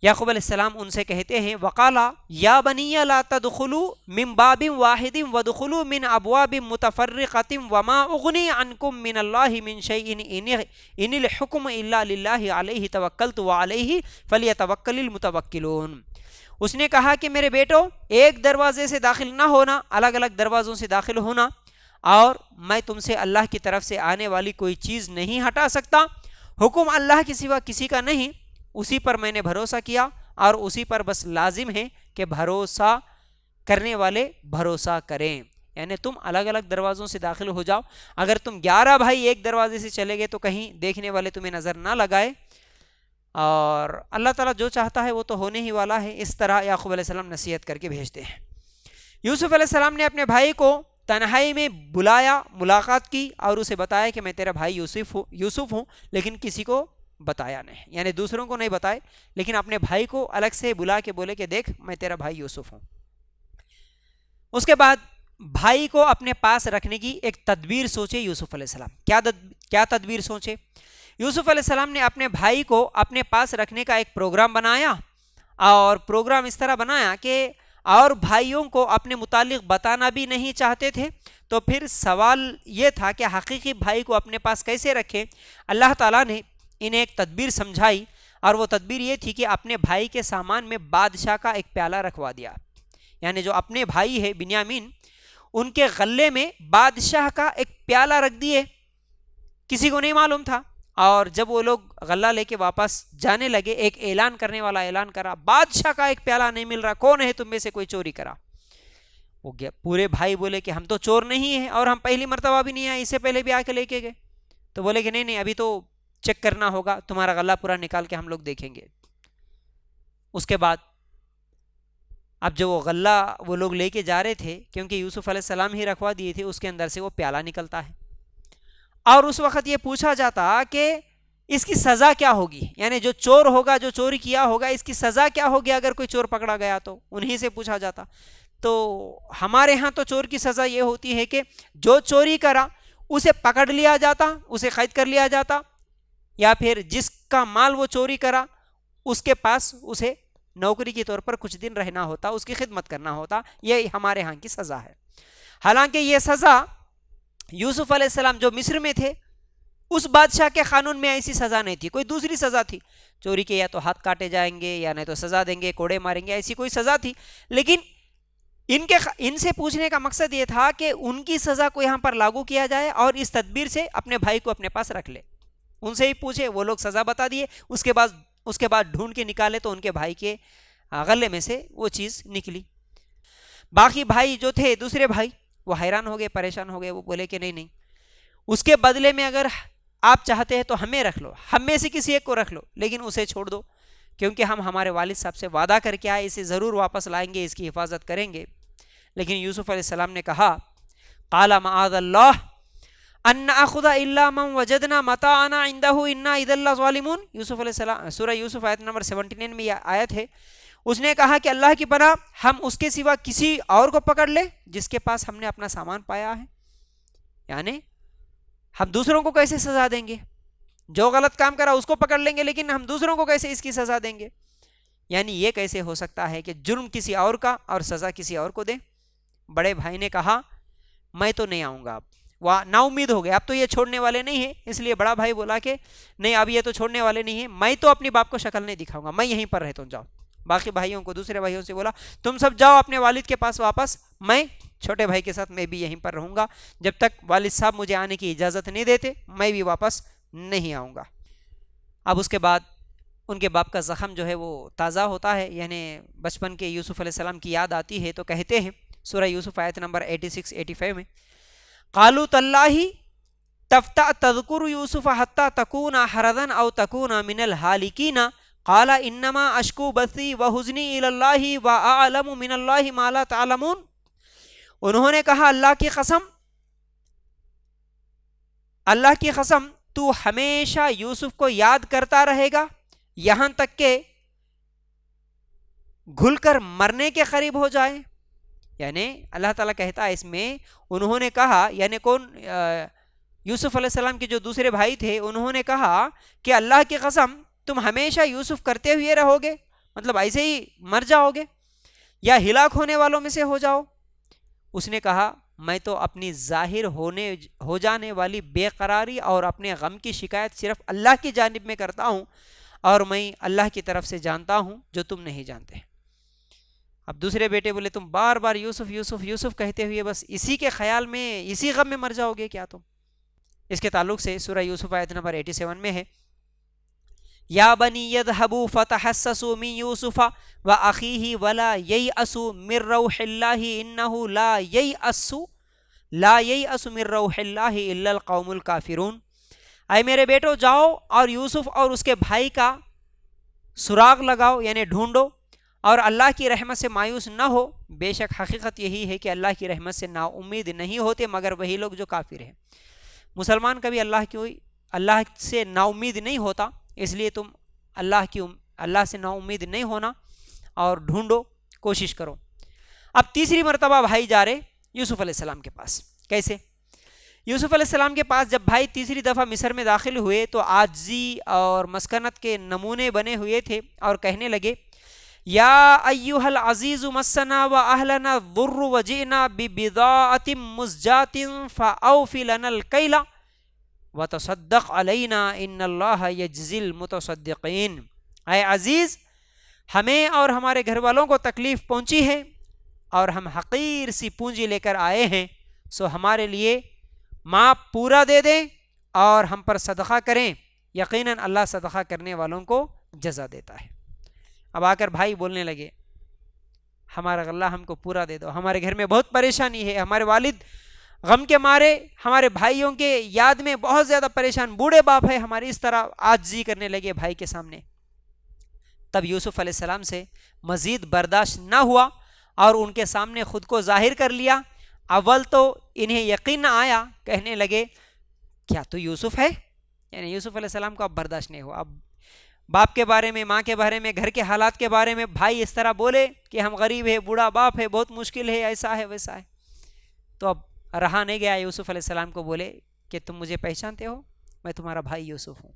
یعقوب علیہ السلام ان سے کہتے ہیں وقالا یا بنی لا تدخلوا من باب واحد وادخلوا من ابواب متفرقۃ وما اغنی عنکم من اللہ من شیء ان الحکم الا للہ علیہ توکلت وعلیہ فلیتوکل المتوکلون۔ اس نے کہا کہ میرے بیٹو ایک دروازے سے داخل نہ ہونا، الگ الگ دروازوں سے داخل ہونا، اور میں تم سے اللہ کی طرف سے آنے والی کوئی چیز نہیں ہٹا سکتا، حکم اللہ کے سوا کسی کا نہیں، اسی پر میں نے بھروسہ کیا اور اسی پر بس لازم ہے کہ بھروسہ کرنے والے بھروسہ کریں۔ یعنی تم الگ الگ دروازوں سے داخل ہو جاؤ، اگر تم 11 بھائی ایک دروازے سے چلے گئے تو کہیں دیکھنے والے تمہیں نظر نہ لگائے، اور اللہ تعالیٰ جو چاہتا ہے وہ تو ہونے ہی والا ہے۔ اس طرح یعقوب علیہ السلام نصیحت کر کے بھیجتے ہیں۔ یوسف علیہ السلام نے اپنے بھائی کو تنہائی میں بلایا، ملاقات کی اور اسے بتایا کہ میں تیرا بھائی یوسف ہوں، لیکن کسی کو بتایا نہیں، یعنی دوسروں کو نہیں بتائے، لیکن اپنے بھائی کو الگ سے بلا کے بولے کہ دیکھ میں تیرا بھائی یوسف ہوں۔ اس کے بعد بھائی کو اپنے پاس رکھنے کی ایک تدبیر سوچے یوسف علیہ السلام۔ کیا تدبیر سوچے؟ یوسف علیہ السلام نے اپنے بھائی کو اپنے پاس رکھنے کا ایک پروگرام بنایا، اور پروگرام اس طرح بنایا کہ اور بھائیوں کو اپنے متعلق بتانا بھی نہیں چاہتے تھے، تو پھر سوال یہ تھا کہ حقیقی بھائی کو اپنے پاس کیسے رکھیں۔ اللہ تعالیٰ نے انہیں ایک تدبیر سمجھائی، اور وہ تدبیر یہ تھی کہ اپنے بھائی کے سامان میں بادشاہ کا ایک پیالہ رکھوا دیا، یعنی جو اپنے بھائی ہے بنیامین، ان کے غلے میں بادشاہ کا ایک پیالہ رکھ دیے، کسی کو نہیں معلوم تھا۔ اور جب وہ لوگ غلہ لے کے واپس جانے لگے، ایک اعلان کرنے والا اعلان کرا بادشاہ کا ایک پیالہ نہیں مل رہا، کون ہے تم میں سے کوئی چوری کرا؟ وہ گیا، پورے بھائی بولے کہ ہم تو چور نہیں ہیں، اور ہم پہلی مرتبہ بھی نہیں آئے، اس سے پہلے بھی آ کے لے کے گئے۔ تو بولے کہ نہیں ابھی تو چیک کرنا ہوگا، تمہارا غلہ پورا نکال کے ہم لوگ دیکھیں گے۔ اس کے بعد اب جو وہ غلہ وہ لوگ لے کے جا رہے تھے، کیونکہ یوسف علیہ السلام ہی رکھوا دیے تھے، اس کے اندر سے وہ پیالہ نکلتا ہے، اور اس وقت یہ پوچھا جاتا کہ اس کی سزا کیا ہوگی، یعنی جو چور ہوگا، جو چوری کیا ہوگا، اس کی سزا کیا ہوگی اگر کوئی چور پکڑا گیا تو انہی سے پوچھا جاتا۔ تو ہمارے ہاں تو چور کی سزا یہ ہوتی ہے کہ جو چوری کرا اسے پکڑ لیا جاتا، اسے قید کر لیا جاتا، یا پھر جس کا مال وہ چوری کرا اس کے پاس اسے نوکری کے طور پر کچھ دن رہنا ہوتا، اس کی خدمت کرنا ہوتا۔ یہ ہمارے ہاں کی سزا ہے۔ حالانکہ یہ سزا یوسف علیہ السلام جو مصر میں تھے اس بادشاہ کے قانون میں ایسی سزا نہیں تھی، کوئی دوسری سزا تھی، چوری کے یا تو ہاتھ کاٹے جائیں گے یا نہیں تو سزا دیں گے، کوڑے ماریں گے، ایسی کوئی سزا تھی۔ لیکن ان سے پوچھنے کا مقصد یہ تھا کہ ان کی سزا کو یہاں پر لاگو کیا جائے، اور اس تدبیر سے اپنے بھائی کو اپنے پاس رکھ لے۔ ان سے ہی پوچھے، وہ لوگ سزا بتا دیے، اس کے بعد ڈھونڈ کے نکالے تو ان کے بھائی کے غلے میں سے وہ چیز نکلی۔ باقی بھائی جو تھے دوسرے بھائی وہ حیران ہو گئے، پریشان ہو گئے، وہ بولے کہ نہیں اس کے بدلے میں اگر آپ چاہتے ہیں تو ہمیں رکھ لو، ہم میں سے کسی ایک کو رکھ لو، لیکن اسے چھوڑ دو، کیونکہ ہم ہمارے والد صاحب سے وعدہ کر کے آئے، اسے ضرور واپس لائیں گے، اس کی حفاظت کریں گے۔ لیکن یوسف علیہ السلام نے کہا قال معاذ اللہ ان ناخذ الا من وجدنا متاعنا عنده انا اذا لظالمون۔ یوسف علیہ السلام، سورہ یوسف آیت نمبر 79 میں یہ آیت ہے۔ اس نے کہا کہ اللہ کی پناہ، ہم اس کے سوا کسی اور کو پکڑ لے جس کے پاس ہم نے اپنا سامان پایا ہے، یعنی ہم دوسروں کو کیسے سزا دیں گے؟ جو غلط کام کرا اس کو پکڑ لیں گے، لیکن ہم دوسروں کو کیسے اس کی سزا دیں گے؟ یعنی یہ کیسے ہو سکتا ہے کہ جرم کسی اور کا اور سزا کسی اور کو دیں؟ بڑے بھائی نے کہا میں تو نہیں آؤں گا، اب وہ نا امید ہو گئے، اب تو یہ چھوڑنے والے نہیں ہیں۔ اس لیے بڑا بھائی بولا کہ نہیں اب یہ تو چھوڑنے والے نہیں ہیں، میں تو اپنی باپ کو شکل نہیں دکھاؤں گا، میں یہیں پر رہتا ہوں، جاؤ۔ باقی بھائیوں کو، دوسرے بھائیوں سے بولا تم سب جاؤ اپنے والد کے پاس واپس، میں چھوٹے بھائی کے ساتھ میں بھی یہیں پر رہوں گا، جب تک والد صاحب مجھے آنے کی اجازت نہیں دیتے میں بھی واپس نہیں آؤں گا۔ اب اس کے بعد ان کے باپ کا زخم جو ہے وہ تازہ ہوتا ہے، یعنی بچپن کے یوسف علیہ السلام کی یاد آتی ہے، تو کہتے ہیں سورہ یوسف آیت نمبر 86-85 میں قالوا تاللہ تفتأ تذکر یوسف حتی تکون حرضا او تکون من الحالکین قال انما اشکو بثی وحزنی الی اللہ واعلم من اللہ ما لا تعلمون۔ انہوں نے کہا اللہ کی قسم تو ہمیشہ یوسف کو یاد کرتا رہے گا یہاں تک کہ گھل کر مرنے کے قریب ہو جائے۔ یعنی اللہ تعالیٰ کہتا ہے اس میں انہوں نے کہا، یعنی کون؟ یوسف علیہ السلام کے جو دوسرے بھائی تھے، انہوں نے کہا کہ اللہ کی قسم تم ہمیشہ یوسف کرتے ہوئے رہو گے، مطلب ایسے ہی مر جاؤ گے یا ہلاک ہونے والوں میں سے ہو جاؤ؟ اس نے کہا میں تو اپنی ظاہر ہو جانے والی بے قراری اور اپنے غم کی شکایت صرف اللہ کی جانب میں کرتا ہوں، اور میں اللہ کی طرف سے جانتا ہوں جو تم نہیں جانتے۔ اب دوسرے بیٹے بولے تم بار بار یوسف یوسف یوسف کہتے ہوئے بس اسی کے خیال میں اسی غم میں مر جاؤ گے کیا تم؟ اس کے تعلق سے سورہ یوسف آیت نمبر 87 میں ہے، یا بنی یذهبوا فتحسسوا من یوسف واخیہ ولا ییأسوا من روح اللہ انہ لا ییأس من روح اللہ الا القوم الکافرون۔ اے میرے بیٹو جاؤ اور یوسف اور اس کے بھائی کا سراغ لگاؤ، یعنی ڈھونڈو، اور اللہ کی رحمت سے مایوس نہ ہو، بے شک حقیقت یہی ہے کہ اللہ کی رحمت سے نا امید نہیں ہوتے مگر وہی لوگ جو کافر ہیں۔ مسلمان کبھی اللہ سے نا امید نہیں ہوتا، اس لیے تم اللہ سے نا امید نہیں ہونا اور ڈھونڈو، کوشش کرو۔ اب تیسری مرتبہ بھائی جا رہے یوسف علیہ السلام کے پاس۔ کیسے؟ یوسف علیہ السلام کے پاس جب بھائی تیسری دفعہ مصر میں داخل ہوئے تو عاجزی اور مسکنت کے نمونے بنے ہوئے تھے اور کہنے لگے، یا ایھا العزیز مسنا واہلنا الضر وجئنا ببضاعۃ مزجاۃ فاوفی لنا الکیل وتصدق علینا ان اللہ یجزی المتصدقین۔ اے عزیز، ہمیں اور ہمارے گھر والوں کو تکلیف پہنچی ہے اور ہم حقیر سی پونجی لے کر آئے ہیں، سو ہمارے لیے ماپ پورا دے دیں اور ہم پر صدقہ کریں، یقیناً اللہ صدقہ کرنے والوں کو جزا دیتا ہے۔ اب آ کر بھائی بولنے لگے ہمارا غلہ ہم کو پورا دے دو، ہمارے گھر میں بہت پریشانی ہے، ہمارے والد غم کے مارے ہمارے بھائیوں کے یاد میں بہت زیادہ پریشان، بوڑھے باپ ہے ہماری، اس طرح عاجزی کرنے لگے بھائی کے سامنے۔ تب یوسف علیہ السلام سے مزید برداشت نہ ہوا اور ان کے سامنے خود کو ظاہر کر لیا۔ اول تو انہیں یقین نہ آیا، کہنے لگے کیا تو یوسف ہے؟ یعنی یوسف علیہ السلام کو اب برداشت نہیں ہوا۔ اب باپ کے بارے میں، ماں کے بارے میں، گھر کے حالات کے بارے میں بھائی اس طرح بولے کہ ہم غریب ہے، بوڑھا باپ ہے، بہت مشکل ہے، ایسا ہے ویسا ہے، تو اب رہا نہیں گیا، یوسف علیہ السلام کو بولے کہ تم مجھے پہچانتے ہو؟ میں تمہارا بھائی یوسف ہوں۔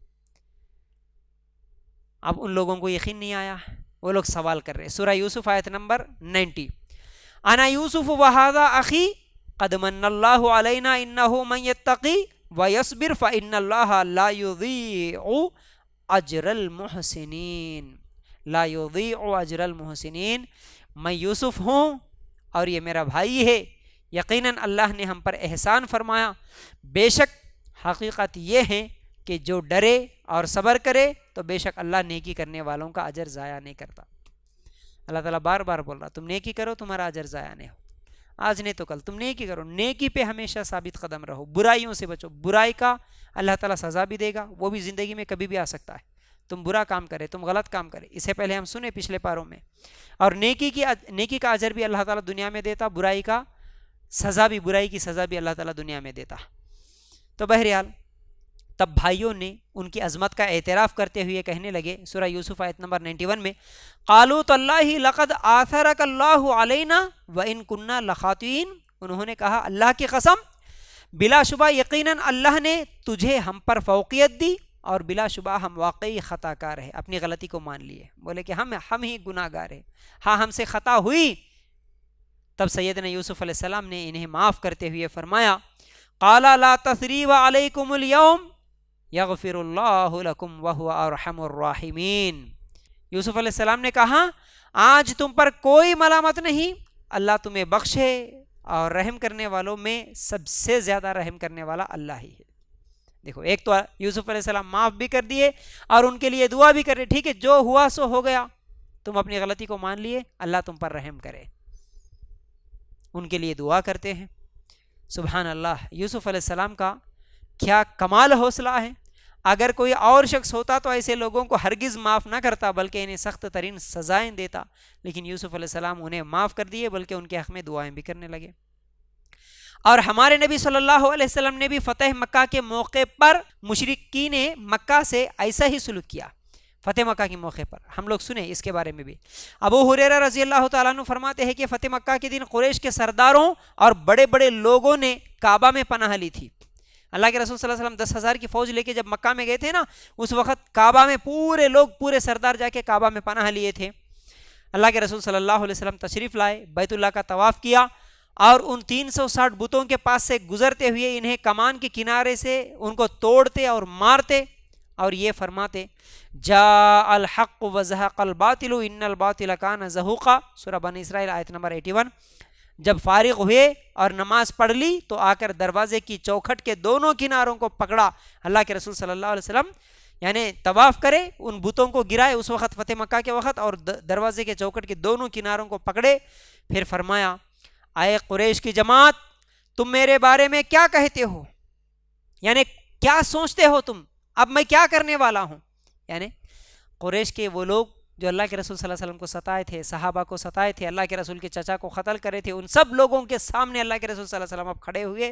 اب ان لوگوں کو یقین نہیں آیا، وہ لوگ سوال کر رہے۔ سورہ یوسف آیت نمبر 90، انا یوسف وہذا اخی قد من اللہ علینا انہ من یتقی ویصبر فان اللہ لا یضیع اجر المحسنین۔ لا یضیع اجر المحسنین، میں یوسف ہوں اور یہ میرا بھائی ہے، یقیناً اللہ نے ہم پر احسان فرمایا، بے شک حقیقت یہ ہے کہ جو ڈرے اور صبر کرے تو بے شک اللہ نیکی کرنے والوں کا اجر ضائع نہیں کرتا۔ اللہ تعالیٰ بار بار بول رہا تم نیکی کرو تمہارا اجر ضائع نہیں ہو، آج نہیں تو کل تم نیکی کرو، نیکی پہ ہمیشہ ثابت قدم رہو، برائیوں سے بچو، برائی کا اللہ تعالیٰ سزا بھی دے گا، وہ بھی زندگی میں کبھی بھی آ سکتا ہے، تم برا کام کرے، تم غلط کام کرے، اسے پہلے ہم سنے پچھلے پاروں میں، اور نیکی کا اجر بھی اللہ تعالیٰ دنیا میں دیتا، برائی کی سزا بھی اللہ تعالیٰ دنیا میں دیتا۔ تو بہرحال تب بھائیوں نے ان کی عظمت کا اعتراف کرتے ہوئے کہنے لگے، سورہ یوسف آیت نمبر 91 میں، قالوا تاللہ لقد آثرک اللہ علینا وان کنا لخاطئین۔ انہوں نے کہا اللہ کی قسم، بلا شبہ یقیناً اللہ نے تجھے ہم پر فوقیت دی اور بلا شبہ ہم واقعی خطا کار ہیں، اپنی غلطی کو مان لیے، بولے کہ ہم ہی گناہ گار ہیں، ہاں ہم سے خطا ہوئی۔ تب سیدنا یوسف علیہ السلام نے انہیں معاف کرتے ہوئے فرمایا، قال لا تثریب علیکم اليوم یغفر اللہ لکم وہو ارحم الراحمین۔ یوسف علیہ السلام نے کہا آج تم پر کوئی ملامت نہیں، اللہ تمہیں بخشے، اور رحم کرنے والوں میں سب سے زیادہ رحم کرنے والا اللہ ہی ہے۔ دیکھو، ایک تو یوسف علیہ السلام معاف بھی کر دیے اور ان کے لیے دعا بھی کر رہے، ٹھیک ہے جو ہوا سو ہو گیا، تم اپنی غلطی کو مان لیے، اللہ تم پر رحم کرے، ان کے لیے دعا کرتے ہیں۔ سبحان اللہ، یوسف علیہ السلام کا کیا کمال حوصلہ ہے، اگر کوئی اور شخص ہوتا تو ایسے لوگوں کو ہرگز معاف نہ کرتا بلکہ انہیں سخت ترین سزائیں دیتا، لیکن یوسف علیہ السلام انہیں معاف کر دیے بلکہ ان کے حق میں دعائیں بھی کرنے لگے۔ اور ہمارے نبی صلی اللہ علیہ وسلم نے بھی فتح مکہ کے موقع پر مشرکین مکہ سے ایسا ہی سلوک کیا۔ فتح مکہ کے موقع پر ہم لوگ سنیں اس کے بارے میں بھی، ابو ہریرہ رضی اللہ تعالیٰ عنہ فرماتے ہیں کہ فتح مکہ کے دن قریش کے سرداروں اور بڑے بڑے لوگوں نے کعبہ میں پناہ لی تھی۔ اللہ کے رسول صلی اللہ علیہ وسلم 10,000 کی فوج لے کے جب مکہ میں گئے تھے نا، اس وقت کعبہ میں پورے سردار جا کے کعبہ میں پناہ لیے تھے، اللہ کے رسول صلی اللہ علیہ وسلم تشریف لائے، بیت اللہ کا طواف کیا اور ان 360 بتوں کے پاس سے گزرتے ہوئے انہیں کمان کے کنارے سے ان کو توڑتے اور مارتے اور یہ فرماتے جاء الحق وزهق الباطل ان الباطل کان زہوقا، سورہ بنی اسرائیل آیت نمبر 81۔ جب فارغ ہوئے اور نماز پڑھ لی تو آ کر دروازے کی چوکھٹ کے دونوں کناروں کو پکڑا۔ اللہ کے رسول صلی اللہ علیہ وسلم یعنی طواف کرے، ان بتوں کو گرائے اس وقت فتح مکہ کے وقت، اور دروازے کے چوکھٹ کے دونوں کناروں کو پکڑے، پھر فرمایا اے قریش کی جماعت، تم میرے بارے میں کیا کہتے ہو؟ یعنی کیا سوچتے ہو تم؟ اب میں کیا کرنے والا ہوں؟ یعنی قریش کے وہ لوگ جو اللہ کے رسول صلی اللہ علیہ وسلم کو ستائے تھے، صحابہ کو ستائے تھے، اللہ کے رسول کے چچا کو قتل کرے تھے، ان سب لوگوں کے سامنے اللہ کے رسول صلی اللہ علیہ وسلم اب کھڑے ہوئے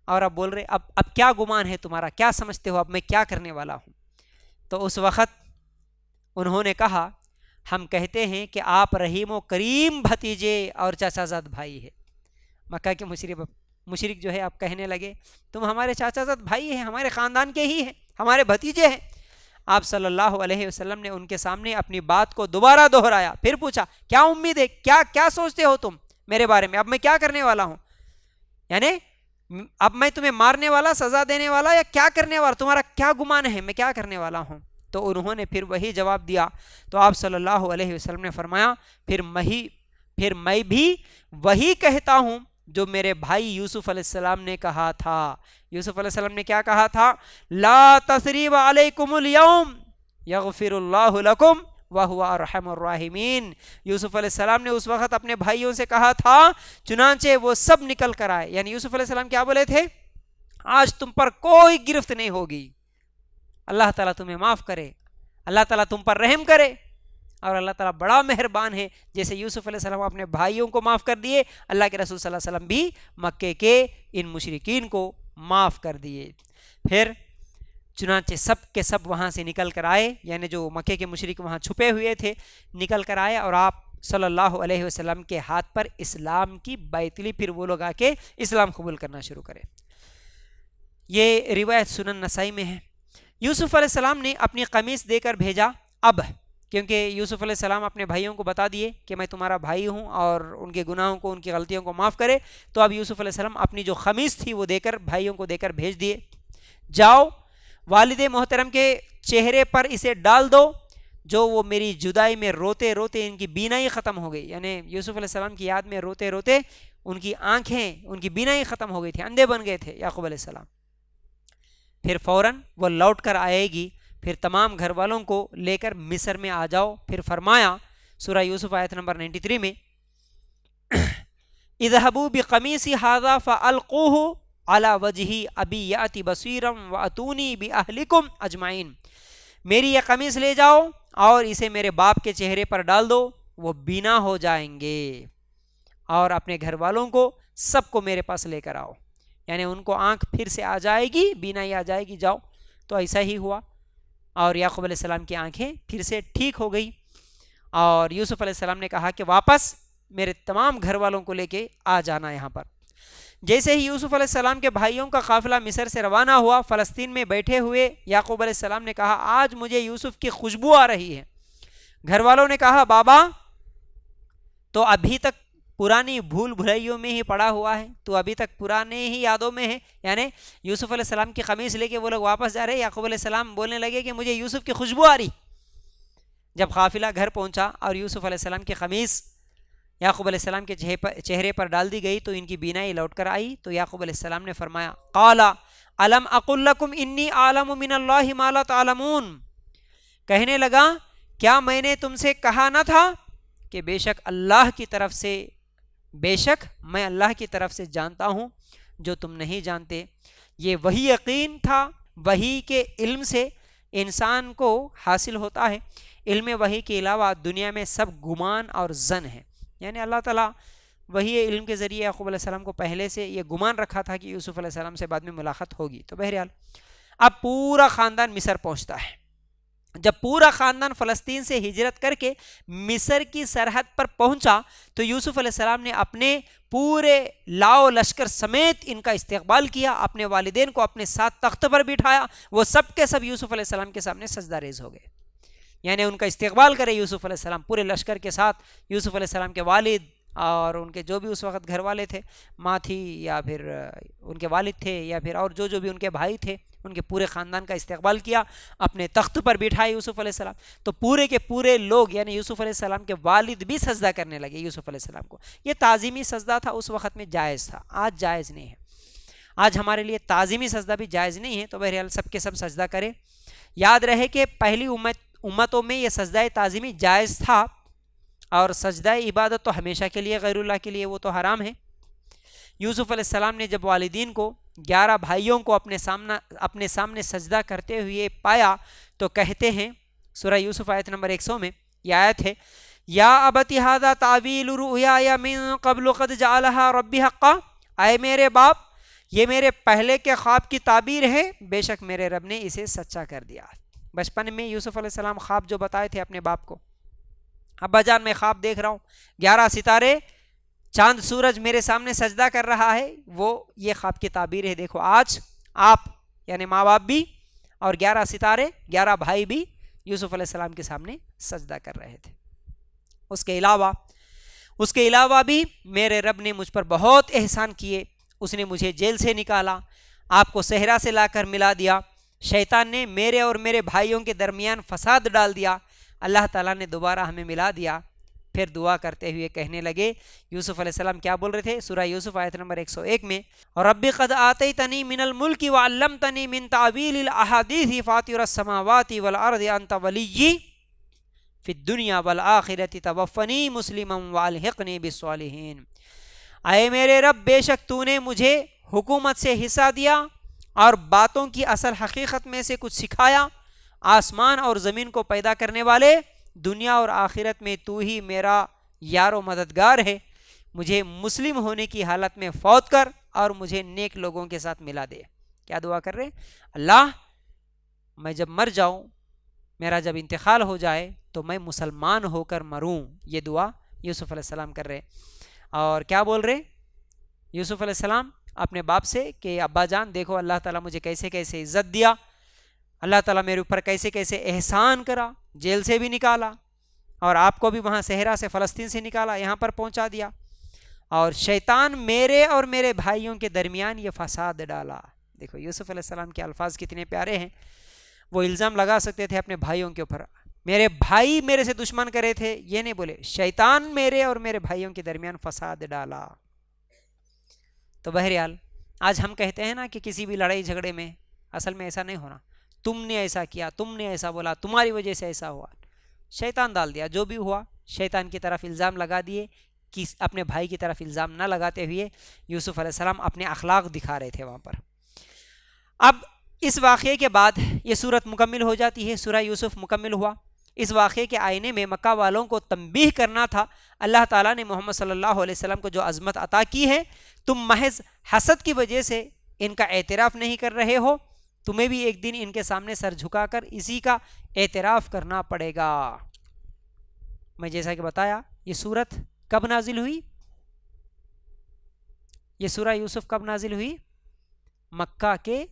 اور اب بول رہے اب کیا گمان ہے تمہارا، کیا سمجھتے ہو اب میں کیا کرنے والا ہوں؟ تو اس وقت انہوں نے کہا ہم کہتے ہیں کہ آپ رحیم و کریم بھتیجے اور چچا زاد بھائی ہے۔ مکہ کے مشرک جو ہے اب کہنے لگے تم ہمارے چچا زاد بھائی ہیں، ہمارے خاندان کے ہی ہیں، ہمارے بھتیجے ہیں۔ آپ صلی اللہ علیہ وسلم نے ان کے سامنے اپنی بات کو دوبارہ دہرایا، پھر پوچھا کیا امید ہے، کیا سوچتے ہو تم میرے بارے میں، اب میں کیا کرنے والا ہوں؟ یعنی اب میں تمہیں مارنے والا، سزا دینے والا، یا کیا کرنے والا، تمہارا کیا گمان ہے میں کیا کرنے والا ہوں؟ تو انہوں نے پھر وہی جواب دیا۔ تو آپ صلی اللہ علیہ وسلم نے فرمایا پھر میں بھی وہی کہتا ہوں جو میرے بھائی یوسف علیہ السلام نے کہا تھا۔ یوسف علیہ السلام نے کیا کہا تھا؟ لا تثریب علیکم اليوم یغفر اللہ لکم وہو ارحم الراحمین۔ یوسف علیہ السلام نے اس وقت اپنے بھائیوں سے کہا تھا، چنانچہ وہ سب نکل کر آئے۔ یعنی یوسف علیہ السلام کیا بولے تھے؟ آج تم پر کوئی گرفت نہیں ہوگی، اللہ تعالیٰ تمہیں معاف کرے، اللہ تعالیٰ تم پر رحم کرے، اور اللہ تعالیٰ بڑا مہربان ہے۔ جیسے یوسف علیہ السلام اپنے بھائیوں کو معاف کر دیے، اللہ کے رسول صلی اللہ علیہ وسلم بھی مکے کے ان مشرکین کو معاف کر دیے۔ پھر چنانچہ سب کے سب وہاں سے نکل کر آئے، یعنی جو مکے کے مشرک وہاں چھپے ہوئے تھے نکل کر آئے، اور آپ صلی اللہ علیہ وسلم کے ہاتھ پر اسلام کی بیعت لی۔ پھر وہ لوگ آ کے اسلام قبول کرنا شروع کرے۔ یہ روایت سنن نسائی میں ہے۔ یوسف علیہ السلام نے اپنی قمیص دے کر بھیجا، اب کیونکہ یوسف علیہ السلام اپنے بھائیوں کو بتا دیے کہ میں تمہارا بھائی ہوں اور ان کے گناہوں کو، ان کی غلطیوں کو معاف کرے، تو اب یوسف علیہ السلام اپنی جو قمیص تھی وہ دے کر بھائیوں کو دے کر بھیج دیے، جاؤ والد محترم کے چہرے پر اسے ڈال دو، جو وہ میری جدائی میں روتے روتے ان کی بینائی ختم ہو گئی۔ یعنی یوسف علیہ السلام کی یاد میں روتے روتے ان کی آنکھیں، ان کی بینائی ختم ہو گئی تھی، اندھے بن گئے تھے یعقوب علیہ السلام۔ پھر فوراً وہ لوٹ کر آئے گی، پھر تمام گھر والوں کو لے کر مصر میں آ جاؤ۔ پھر فرمایا سورہ یوسف آیت نمبر 93 میں اذهبوا بقمیصی ھذا فالقوہ علی وجہ ابی یأتی بصیرا واتونی باہلکم اجمعین۔ میری یہ قمیص لے جاؤ اور اسے میرے باپ کے چہرے پر ڈال دو، وہ بینا ہو جائیں گے، اور اپنے گھر والوں کو سب کو میرے پاس لے کر آؤ۔ یعنی ان کو آنکھ پھر سے آ جائے گی، بینائی آ جائے گی، جاؤ۔ تو ایسا ہی ہوا، اور یعقوب علیہ السلام کی آنکھیں پھر سے ٹھیک ہو گئی، اور یوسف علیہ السلام نے کہا کہ واپس میرے تمام گھر والوں کو لے کے آ جانا یہاں پر۔ جیسے ہی یوسف علیہ السلام کے بھائیوں کا قافلہ مصر سے روانہ ہوا، فلسطین میں بیٹھے ہوئے یعقوب علیہ السلام نے کہا آج مجھے یوسف کی خوشبو آ رہی ہے۔ گھر والوں نے کہا بابا تو ابھی تک پرانی بھول بھلائیوں میں ہی پڑا ہوا ہے، تو ابھی تک پرانے ہی یادوں میں ہے۔ یعنی یوسف علیہ السلام کی قمیص لے کے وہ لوگ واپس جا رہے، یعقوب علیہ السلام بولنے لگے کہ مجھے یوسف کی خوشبو آ رہی۔ جب قافلہ گھر پہنچا اور یوسف علیہ السلام کی قمیص یعقوب علیہ السلام کے چہرے پر ڈال دی گئی تو ان کی بینائی لوٹ کر آئی۔ تو یعقوب علیہ السلام نے فرمایا قال الم اقل لکم انی اعلم من اللہ ما لا تعلمون، کہنے لگا کیا میں نے تم سے کہا نہ تھا کہ بے شک میں اللہ کی طرف سے جانتا ہوں جو تم نہیں جانتے۔ یہ وہی یقین تھا، وحی کے علم سے انسان کو حاصل ہوتا ہے، علم وحی کے علاوہ دنیا میں سب گمان اور ظن ہے۔ یعنی اللہ تعالیٰ وہی علم کے ذریعے یعقوب علیہ السلام کو پہلے سے یہ گمان رکھا تھا کہ یوسف علیہ السلام سے بعد میں ملاقات ہوگی۔ تو بہرحال اب پورا خاندان مصر پہنچتا ہے۔ جب پورا خاندان فلسطین سے ہجرت کر کے مصر کی سرحد پر پہنچا تو یوسف علیہ السلام نے اپنے پورے لاؤ لشکر سمیت ان کا استقبال کیا، اپنے والدین کو اپنے ساتھ تخت پر بٹھایا، وہ سب کے سب یوسف علیہ السلام کے سامنے سجدہ ریز ہو گئے۔ یعنی ان کا استقبال کرے یوسف علیہ السلام پورے لشکر کے ساتھ. یوسف علیہ السلام کے والد اور ان کے جو بھی اس وقت گھر والے تھے, ماں تھی یا پھر ان کے والد تھے یا پھر اور جو بھی ان کے بھائی تھے, ان کے پورے خاندان کا استقبال کیا, اپنے تخت پر بٹھائے یوسف علیہ السلام. تو پورے کے پورے لوگ یعنی یوسف علیہ السلام کے والد بھی سجدہ کرنے لگے یوسف علیہ السلام کو. یہ تعظیمی سجدہ تھا, اس وقت میں جائز تھا, آج جائز نہیں ہے. آج ہمارے لیے تعظیمی سجدہ بھی جائز نہیں ہے. تو بہرحال سب کے سب سجدہ کریں. یاد رہے کہ پہلی امتوں میں یہ سجدہ تعظیمی جائز تھا, اور سجدہ عبادت تو ہمیشہ کے لیے غیر اللہ کے لیے وہ تو حرام ہے. یوسف علیہ السلام نے جب والدین کو 11 بھائیوں کو اپنے سامنے سجدہ کرتے ہوئے پایا تو کہتے ہیں, سورہ یوسف آیت نمبر 100 میں یہ آیت ہے, یا ابت ھذا تعویل رؤیایا من قبل قد جعلها ربی حقا, اے میرے باپ یہ میرے پہلے کے خواب کی تعبیر ہے, بے شک میرے رب نے اسے سچا کر دیا. بچپن میں یوسف علیہ السلام خواب جو بتائے تھے اپنے باپ کو, ابا جان میں خواب دیکھ رہا ہوں 11 ستارے چاند سورج میرے سامنے سجدہ کر رہا ہے, وہ یہ خواب کی تعبیر ہے. دیکھو آج آپ یعنی ماں باپ بھی اور 11 ستارے 11 بھائی بھی یوسف علیہ السلام کے سامنے سجدہ کر رہے تھے. اس کے علاوہ بھی میرے رب نے مجھ پر بہت احسان کیے. اس نے مجھے جیل سے نکالا, آپ کو صحرا سے لا کر ملا دیا. شیطان نے میرے اور میرے بھائیوں کے درمیان فساد ڈال دیا, اللہ تعالیٰ نے دوبارہ ہمیں ملا دیا. پھر دعا کرتے ہوئے کہنے لگے, یوسف علیہ السلام کیا بول رہے تھے, سورہ یوسف آیت نمبر 101 میں, رب قد آتیتنی من الملک وعلمتنی من تعویل الاحادیث فاطر السماوات والارض انت ولی فی الدنیا والآخرۃ توفنی مسلما والحقنی بالصالحین. اے میرے رب بے شک تو نے مجھے حکومت سے حصہ دیا اور باتوں کی اصل حقیقت میں سے کچھ سکھایا. آسمان اور زمین کو پیدا کرنے والے, دنیا اور آخرت میں تو ہی میرا یار و مددگار ہے. مجھے مسلم ہونے کی حالت میں فوت کر اور مجھے نیک لوگوں کے ساتھ ملا دے. کیا دعا کر رہے, اللہ میں جب مر جاؤں, میرا جب انتقال ہو جائے تو میں مسلمان ہو کر مروں. یہ دعا یوسف علیہ السلام کر رہے. اور کیا بول رہے یوسف علیہ السلام اپنے باپ سے کہ ابا جان دیکھو اللہ تعالیٰ مجھے کیسے کیسے عزت دیا, اللہ تعالیٰ میرے اوپر کیسے کیسے احسان کرا, جیل سے بھی نکالا اور آپ کو بھی وہاں صحرا سے فلسطین سے نکالا, یہاں پر پہنچا دیا, اور شیطان میرے اور میرے بھائیوں کے درمیان یہ فساد ڈالا. دیکھو یوسف علیہ السلام کے الفاظ کتنے پیارے ہیں. وہ الزام لگا سکتے تھے اپنے بھائیوں کے اوپر, میرے بھائی میرے سے دشمن کرے تھے, یہ نہیں بولے شیطان میرے اور میرے بھائیوں کے درمیان فساد ڈالا. تو بہرحال آج ہم کہتے ہیں نا کہ کسی بھی لڑائی جھگڑے میں اصل میں ایسا نہیں ہونا, تم نے ایسا کیا, تم نے ایسا بولا, تمہاری وجہ سے ایسا ہوا, شیطان ڈال دیا. جو بھی ہوا شیطان کی طرف الزام لگا دیے, کہ اپنے بھائی کی طرف الزام نہ لگاتے ہوئے یوسف علیہ السلام اپنے اخلاق دکھا رہے تھے وہاں پر. اب اس واقعے کے بعد یہ صورت مکمل ہو جاتی ہے, سورہ یوسف مکمل ہوا. اس واقعے کے آئینے میں مکہ والوں کو تنبیہ کرنا تھا, اللہ تعالیٰ نے محمد صلی اللہ علیہ وسلم کو جو عظمت عطا کی ہے, تم محض حسد کی وجہ سے ان کا اعتراف نہیں کر رہے ہو, تمہیں بھی ایک دن ان کے سامنے سر جھکا کر اسی کا اعتراف کرنا پڑے گا. میں جیسا کہ بتایا یہ صورت کب نازل ہوئی, یہ سورہ یوسف کب نازل ہوئی, مکہ کے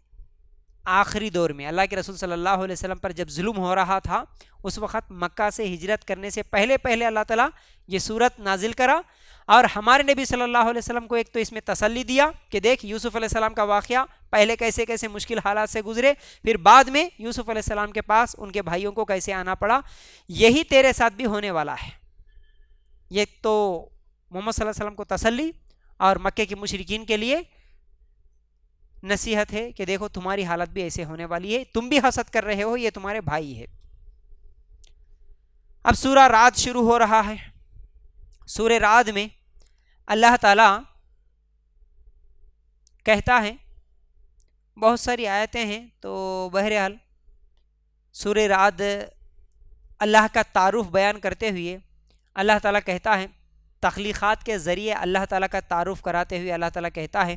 آخری دور میں. اللہ کے رسول صلی اللہ علیہ وسلم پر جب ظلم ہو رہا تھا اس وقت مکہ سے ہجرت کرنے سے پہلے اللہ تعالیٰ یہ صورت نازل کرا, اور ہمارے نبی صلی اللہ علیہ وسلم کو ایک تو اس میں تسلی دیا کہ دیکھ یوسف علیہ السلام کا واقعہ پہلے کیسے کیسے مشکل حالات سے گزرے, پھر بعد میں یوسف علیہ السلام کے پاس ان کے بھائیوں کو کیسے آنا پڑا, یہی تیرے ساتھ بھی ہونے والا ہے. یہ تو محمد صلی اللہ علیہ وسلم کو تسلی اور مکے کے مشرکین کے لیے نصیحت ہے کہ دیکھو تمہاری حالت بھی ایسے ہونے والی ہے, تم بھی حسد کر رہے ہو, یہ تمہارے بھائی ہے. اب سورہ رعد شروع ہو رہا ہے. سورہ رعد میں اللہ تعالیٰ کہتا ہے, بہت ساری آیتیں ہیں, تو بہرحال سورہ رعد اللہ کا تعارف بیان کرتے ہوئے اللہ تعالیٰ کہتا ہے, تخلیقات کے ذریعے اللہ تعالیٰ کا تعارف کراتے ہوئے اللہ تعالیٰ کہتا ہے,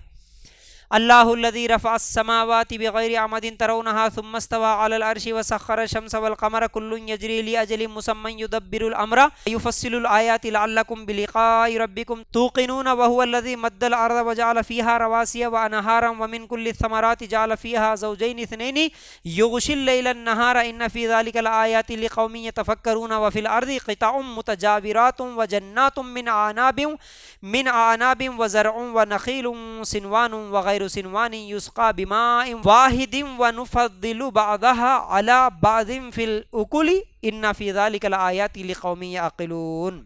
اللہ الذی رفع السماوات بغیر عمد ترونها ثم استوى على العرش وسخر الشمس والقمر كل يجري لأجل مسمى يدبر الأمر يفصل الآيات لعلكم بلقاء ربكم توقنون وهو الذي مد الأرض وجعل فيها رواسي وأنهارا ومن كل الثمرات جعل فيها زوجين اثنين يغشي الليل النهار إن في ذلك لآيات لقوم يتفكرون وفي الأرض قطع متجاورات وجنات من أعناب وزرع ونخيل صنوان وغير سنوان يسقى بماء واحد ونفضل بعضها على بعض في الأكل إن في ذلك لآيات لقوم يعقلون۔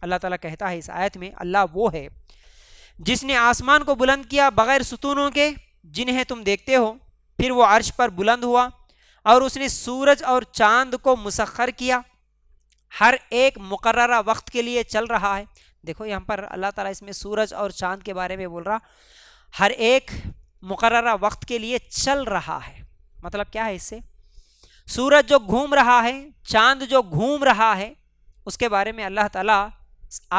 اللہ تعالیٰ کہتا ہے اس آیت میں اللہ وہ ہے جس نے آسمان کو بلند کیا بغیر ستونوں کے جنہیں تم دیکھتے ہو، پھر وہ عرش پر بلند ہوا، اور اس نے سورج اور چاند کو مسخر کیا، ہر ایک مقررہ وقت کے لیے چل رہا ہے۔ دیکھو یہاں پر اللہ تعالیٰ اس میں سورج اور چاند کے بارے میں بول رہا، ہر ایک مقررہ وقت کے لیے چل رہا ہے۔ مطلب کیا ہے اس سے؟ سورج جو گھوم رہا ہے، چاند جو گھوم رہا ہے، اس کے بارے میں اللہ تعالیٰ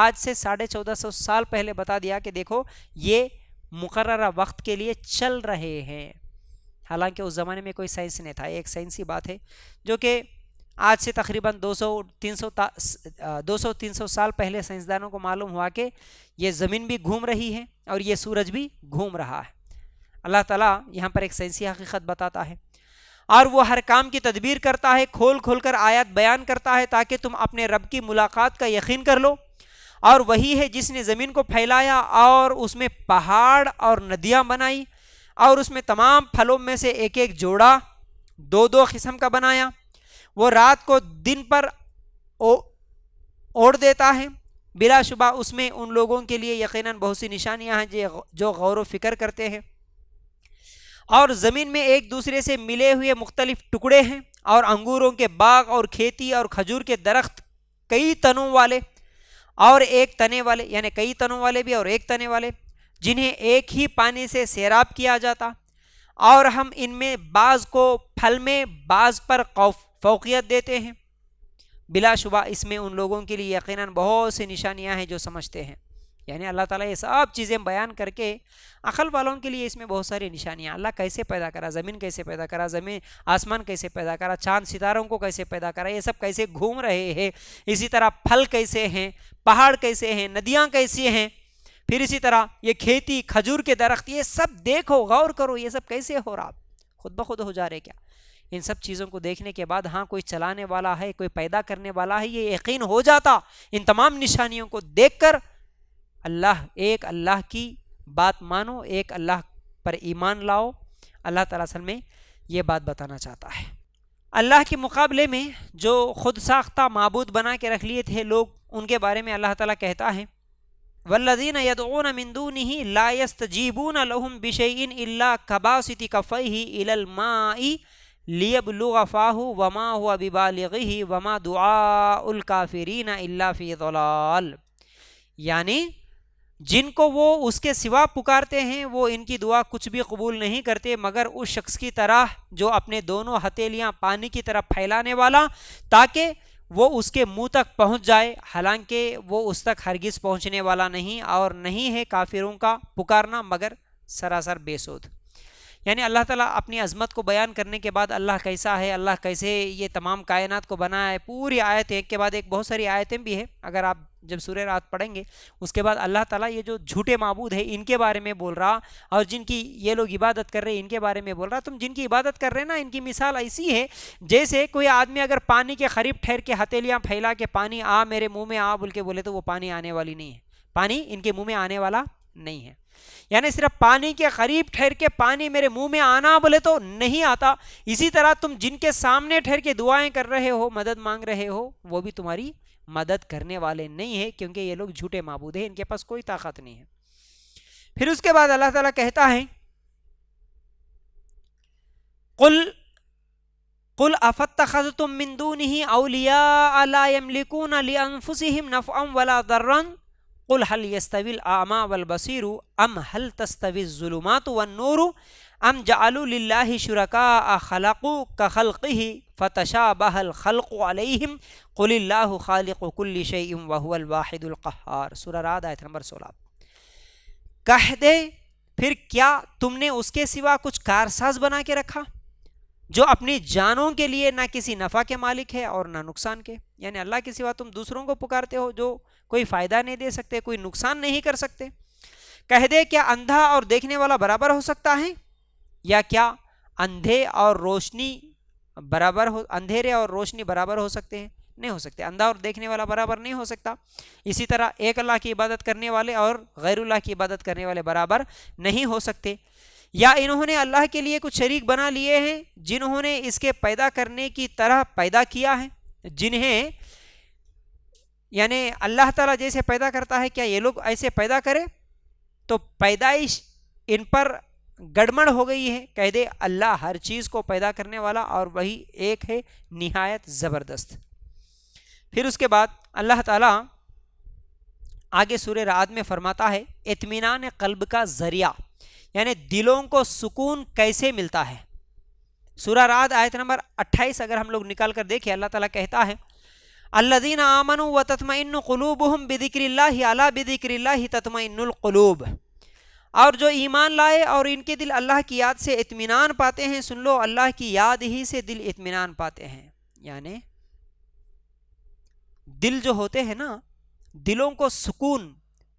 آج سے 1450 سال پہلے بتا دیا کہ دیکھو یہ مقررہ وقت کے لیے چل رہے ہیں۔ حالانکہ اس زمانے میں کوئی سائنس نہیں تھا، ایک سائنسی بات ہے جو کہ آج سے تقریباً 200-300 سال پہلے سائنسدانوں کو معلوم ہوا کہ یہ زمین بھی گھوم رہی ہے اور یہ سورج بھی گھوم رہا ہے۔ اللہ تعالیٰ یہاں پر ایک سائنسی حقیقت بتاتا ہے، اور وہ ہر کام کی تدبیر کرتا ہے، کھول کھول کر آیات بیان کرتا ہے تاکہ تم اپنے رب کی ملاقات کا یقین کر لو۔ اور وہی ہے جس نے زمین کو پھیلایا اور اس میں پہاڑ اور ندیاں بنائی، اور اس میں تمام پھلوں میں سے ایک ایک جوڑا 2 قسم کا بنایا۔ وہ رات کو دن پر اوڑھ دیتا ہے، بلا شبہ اس میں ان لوگوں کے لیے یقیناً بہت سی نشانیاں ہیں جو غور و فکر کرتے ہیں۔ اور زمین میں ایک دوسرے سے ملے ہوئے مختلف ٹکڑے ہیں، اور انگوروں کے باغ اور کھیتی اور کھجور کے درخت کئی تنوں والے اور ایک تنے والے، یعنی کئی تنوں والے بھی اور ایک تنے والے، جنہیں ایک ہی پانی سے سیراب کیا جاتا، اور ہم ان میں بعض کو پھل میں بعض پر فوقیت دیتے ہیں۔ بلا شبہ اس میں ان لوگوں کے لیے یقیناً بہت سی نشانیاں ہیں جو سمجھتے ہیں۔ یعنی اللہ تعالیٰ یہ سب چیزیں بیان کر کے عقل والوں کے لیے اس میں بہت ساری نشانیاں، اللہ کیسے پیدا کرا، زمین کیسے پیدا کرا، آسمان کیسے پیدا کرا، چاند ستاروں کو کیسے پیدا کرا، یہ سب کیسے گھوم رہے ہیں، اسی طرح پھل کیسے ہیں، پہاڑ کیسے ہیں، ندیاں کیسی ہیں، پھر اسی طرح یہ کھیتی کھجور کے درخت، یہ سب دیکھو، غور کرو، یہ سب کیسے ہو رہا، خود بخود ہو جا رہے کیا؟ ان سب چیزوں کو دیکھنے کے بعد ہاں کوئی چلانے والا ہے، کوئی پیدا کرنے والا ہے، یہ یقین ہو جاتا۔ ان تمام نشانیوں کو دیکھ کر ایک اللہ کی بات مانو، ایک اللہ پر ایمان لاؤ۔ اللہ تعالیٰ اصل میں یہ بات بتانا چاہتا ہے۔ اللہ کے مقابلے میں جو خود ساختہ معبود بنا کے رکھ لیے تھے لوگ، ان کے بارے میں اللہ تعالیٰ کہتا ہے والذین یدعون من دونہ لا یستجیبون لهم بشیء الا کباسط کفیہ الی الماء لیبلغ فاہ وما هو ببالغہ وما دعاء الکافرین الا فی ضلال۔ یعنی جن کو وہ اس کے سوا پکارتے ہیں وہ ان کی دعا کچھ بھی قبول نہیں کرتے مگر اس شخص کی طرح جو اپنے دونوں ہتھیلیاں پانی کی طرف پھیلانے والا، تاکہ وہ اس کے منہ تک پہنچ جائے، حالانکہ وہ اس تک ہرگز پہنچنے والا نہیں، اور نہیں ہے کافروں کا پکارنا مگر سراسر بے سود۔ یعنی اللہ تعالیٰ اپنی عظمت کو بیان کرنے کے بعد اللہ کیسا ہے، اللہ کیسے یہ تمام کائنات کو بنا ہے، پوری آیت ایک کے بعد ایک، بہت ساری آیتیں بھی ہیں، اگر آپ جب سورہ رات پڑھیں گے اس کے بعد اللہ تعالیٰ یہ جو جھوٹے معبود ہیں ان کے بارے میں بول رہا، اور جن کی یہ لوگ عبادت کر رہے ہیں ان کے بارے میں بول رہا۔ تم جن کی عبادت کر رہے ہیں نا، ان کی مثال ایسی ہے جیسے کوئی آدمی اگر پانی کے قریب ٹھہر کے ہتھیلیاں پھیلا کے پانی آ میرے منہ میں آ بول کے بولے تو وہ پانی آنے والی نہیں ہے، پانی ان کے منہ میں آنے والا نہیں ہے۔ یعنی صرف پانی کے قریب ٹھہر کے پانی میرے منہ میں آنا بولے تو نہیں آتا۔ اسی طرح تم جن کے سامنے ٹھہر کے دعائیں کر رہے ہو، مدد مانگ رہے ہو، وہ بھی تمہاری مدد کرنے والے نہیں ہیں، کیونکہ یہ لوگ جھوٹے معبود ہیں، ان کے پاس کوئی طاقت نہیں ہے۔ پھر اس کے بعد اللہ تعالیٰ کہتا ہے قل افاتخذتم من دونه اولیاء لا يملكون لانفسهم نفعا ولا ضرا قل هل يستوي الاعمى والبصير ام هل تستوي الظلمات والنور ام جعلوا لله شركاء خلقوا كخلقه فتشابه الخلق عليهم قل الله خالق كل شيء وهو الواحد القهار۔ سورہ رعد آیت نمبر 16۔ کہہ دے پھر کیا تم نے اس کے سوا کچھ کارساز بنا کے رکھا جو اپنی جانوں کے لیے نہ کسی نفع کے مالک ہے اور نہ نقصان کے؟ یعنی اللہ کے سوا تم دوسروں کو پکارتے ہو جو کوئی فائدہ نہیں دے سکتے، کوئی نقصان نہیں کر سکتے۔ کہہ دے کیا اندھا اور دیکھنے والا برابر ہو سکتا ہے؟ یا کیا اندھیرے اور روشنی برابر ہو سکتے ہیں؟ نہیں ہو سکتے۔ اندھا اور دیکھنے والا برابر نہیں ہو سکتا۔ اسی طرح ایک اللہ کی عبادت کرنے والے اور غیر اللہ کی عبادت کرنے والے برابر نہیں ہو سکتے۔ یا انہوں نے اللہ کے لیے کچھ شریک بنا لیے ہیں جنہوں نے اس کے پیدا کرنے کی طرح پیدا کیا ہے، جنہیں یعنی اللہ تعالیٰ جیسے پیدا کرتا ہے کیا یہ لوگ ایسے پیدا کرے؟ تو پیدائش ان پر گڑبڑ ہو گئی ہے۔ کہہ دے اللہ ہر چیز کو پیدا کرنے والا اور وہی ایک ہے نہایت زبردست۔ پھر اس کے بعد اللہ تعالیٰ آگے سورہ رعد میں فرماتا ہے اطمینان قلب کا ذریعہ، یعنی دلوں کو سکون کیسے ملتا ہے۔ سورہ رعد آیت نمبر 28 اگر ہم لوگ نکال کر دیکھیں، اللہ تعالیٰ کہتا ہے الذین آمنوا وتطمئن قلوبهم بذکر اللہ الا بذکر اللہ تطمئن القلوب، اور جو ایمان لائے اور ان کے دل اللہ کی یاد سے اطمینان پاتے ہیں، سن لو اللہ کی یاد ہی سے دل اطمینان پاتے ہیں۔ یعنی دل جو ہوتے ہیں نا، دلوں کو سکون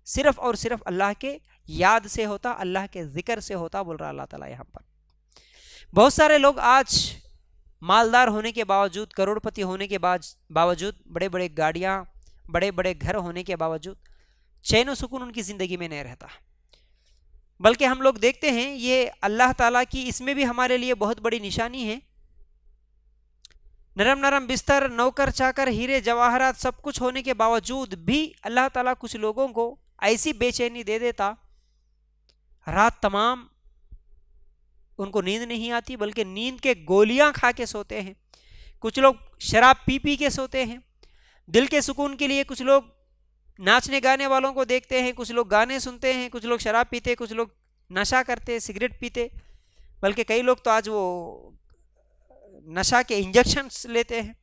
صرف اور صرف اللہ کے یاد سے ہوتا، اللہ کے ذکر سے ہوتا، بول رہا اللہ تعالیٰ یہاں پر۔ بہت سارے لوگ آج مالدار ہونے کے باوجود، کروڑ پتی ہونے کے باوجود، بڑے بڑے گاڑیاں، بڑے بڑے گھر ہونے کے باوجود چین و سکون ان کی زندگی میں نہیں رہتا۔ بلکہ ہم لوگ دیکھتے ہیں یہ اللہ تعالیٰ کی اس میں بھی ہمارے لیے بہت بڑی نشانی ہے۔ نرم نرم بستر، نوکر چاکر، ہیرے جواہرات سب کچھ ہونے کے باوجود بھی اللہ تعالیٰ کچھ لوگوں کو ایسی بے چینی دے دیتا، رات تمام ان کو نیند نہیں آتی، بلکہ نیند کے گولیاں کھا کے سوتے ہیں۔ کچھ لوگ شراب پی پی کے سوتے ہیں۔ دل کے سکون کے لیے کچھ لوگ ناچنے گانے والوں کو دیکھتے ہیں، کچھ لوگ گانے سنتے ہیں، کچھ لوگ شراب پیتے، کچھ لوگ نشہ کرتے، سگریٹ پیتے، بلکہ کئی لوگ تو آج وہ نشہ کے انجیکشنز لیتے ہیں،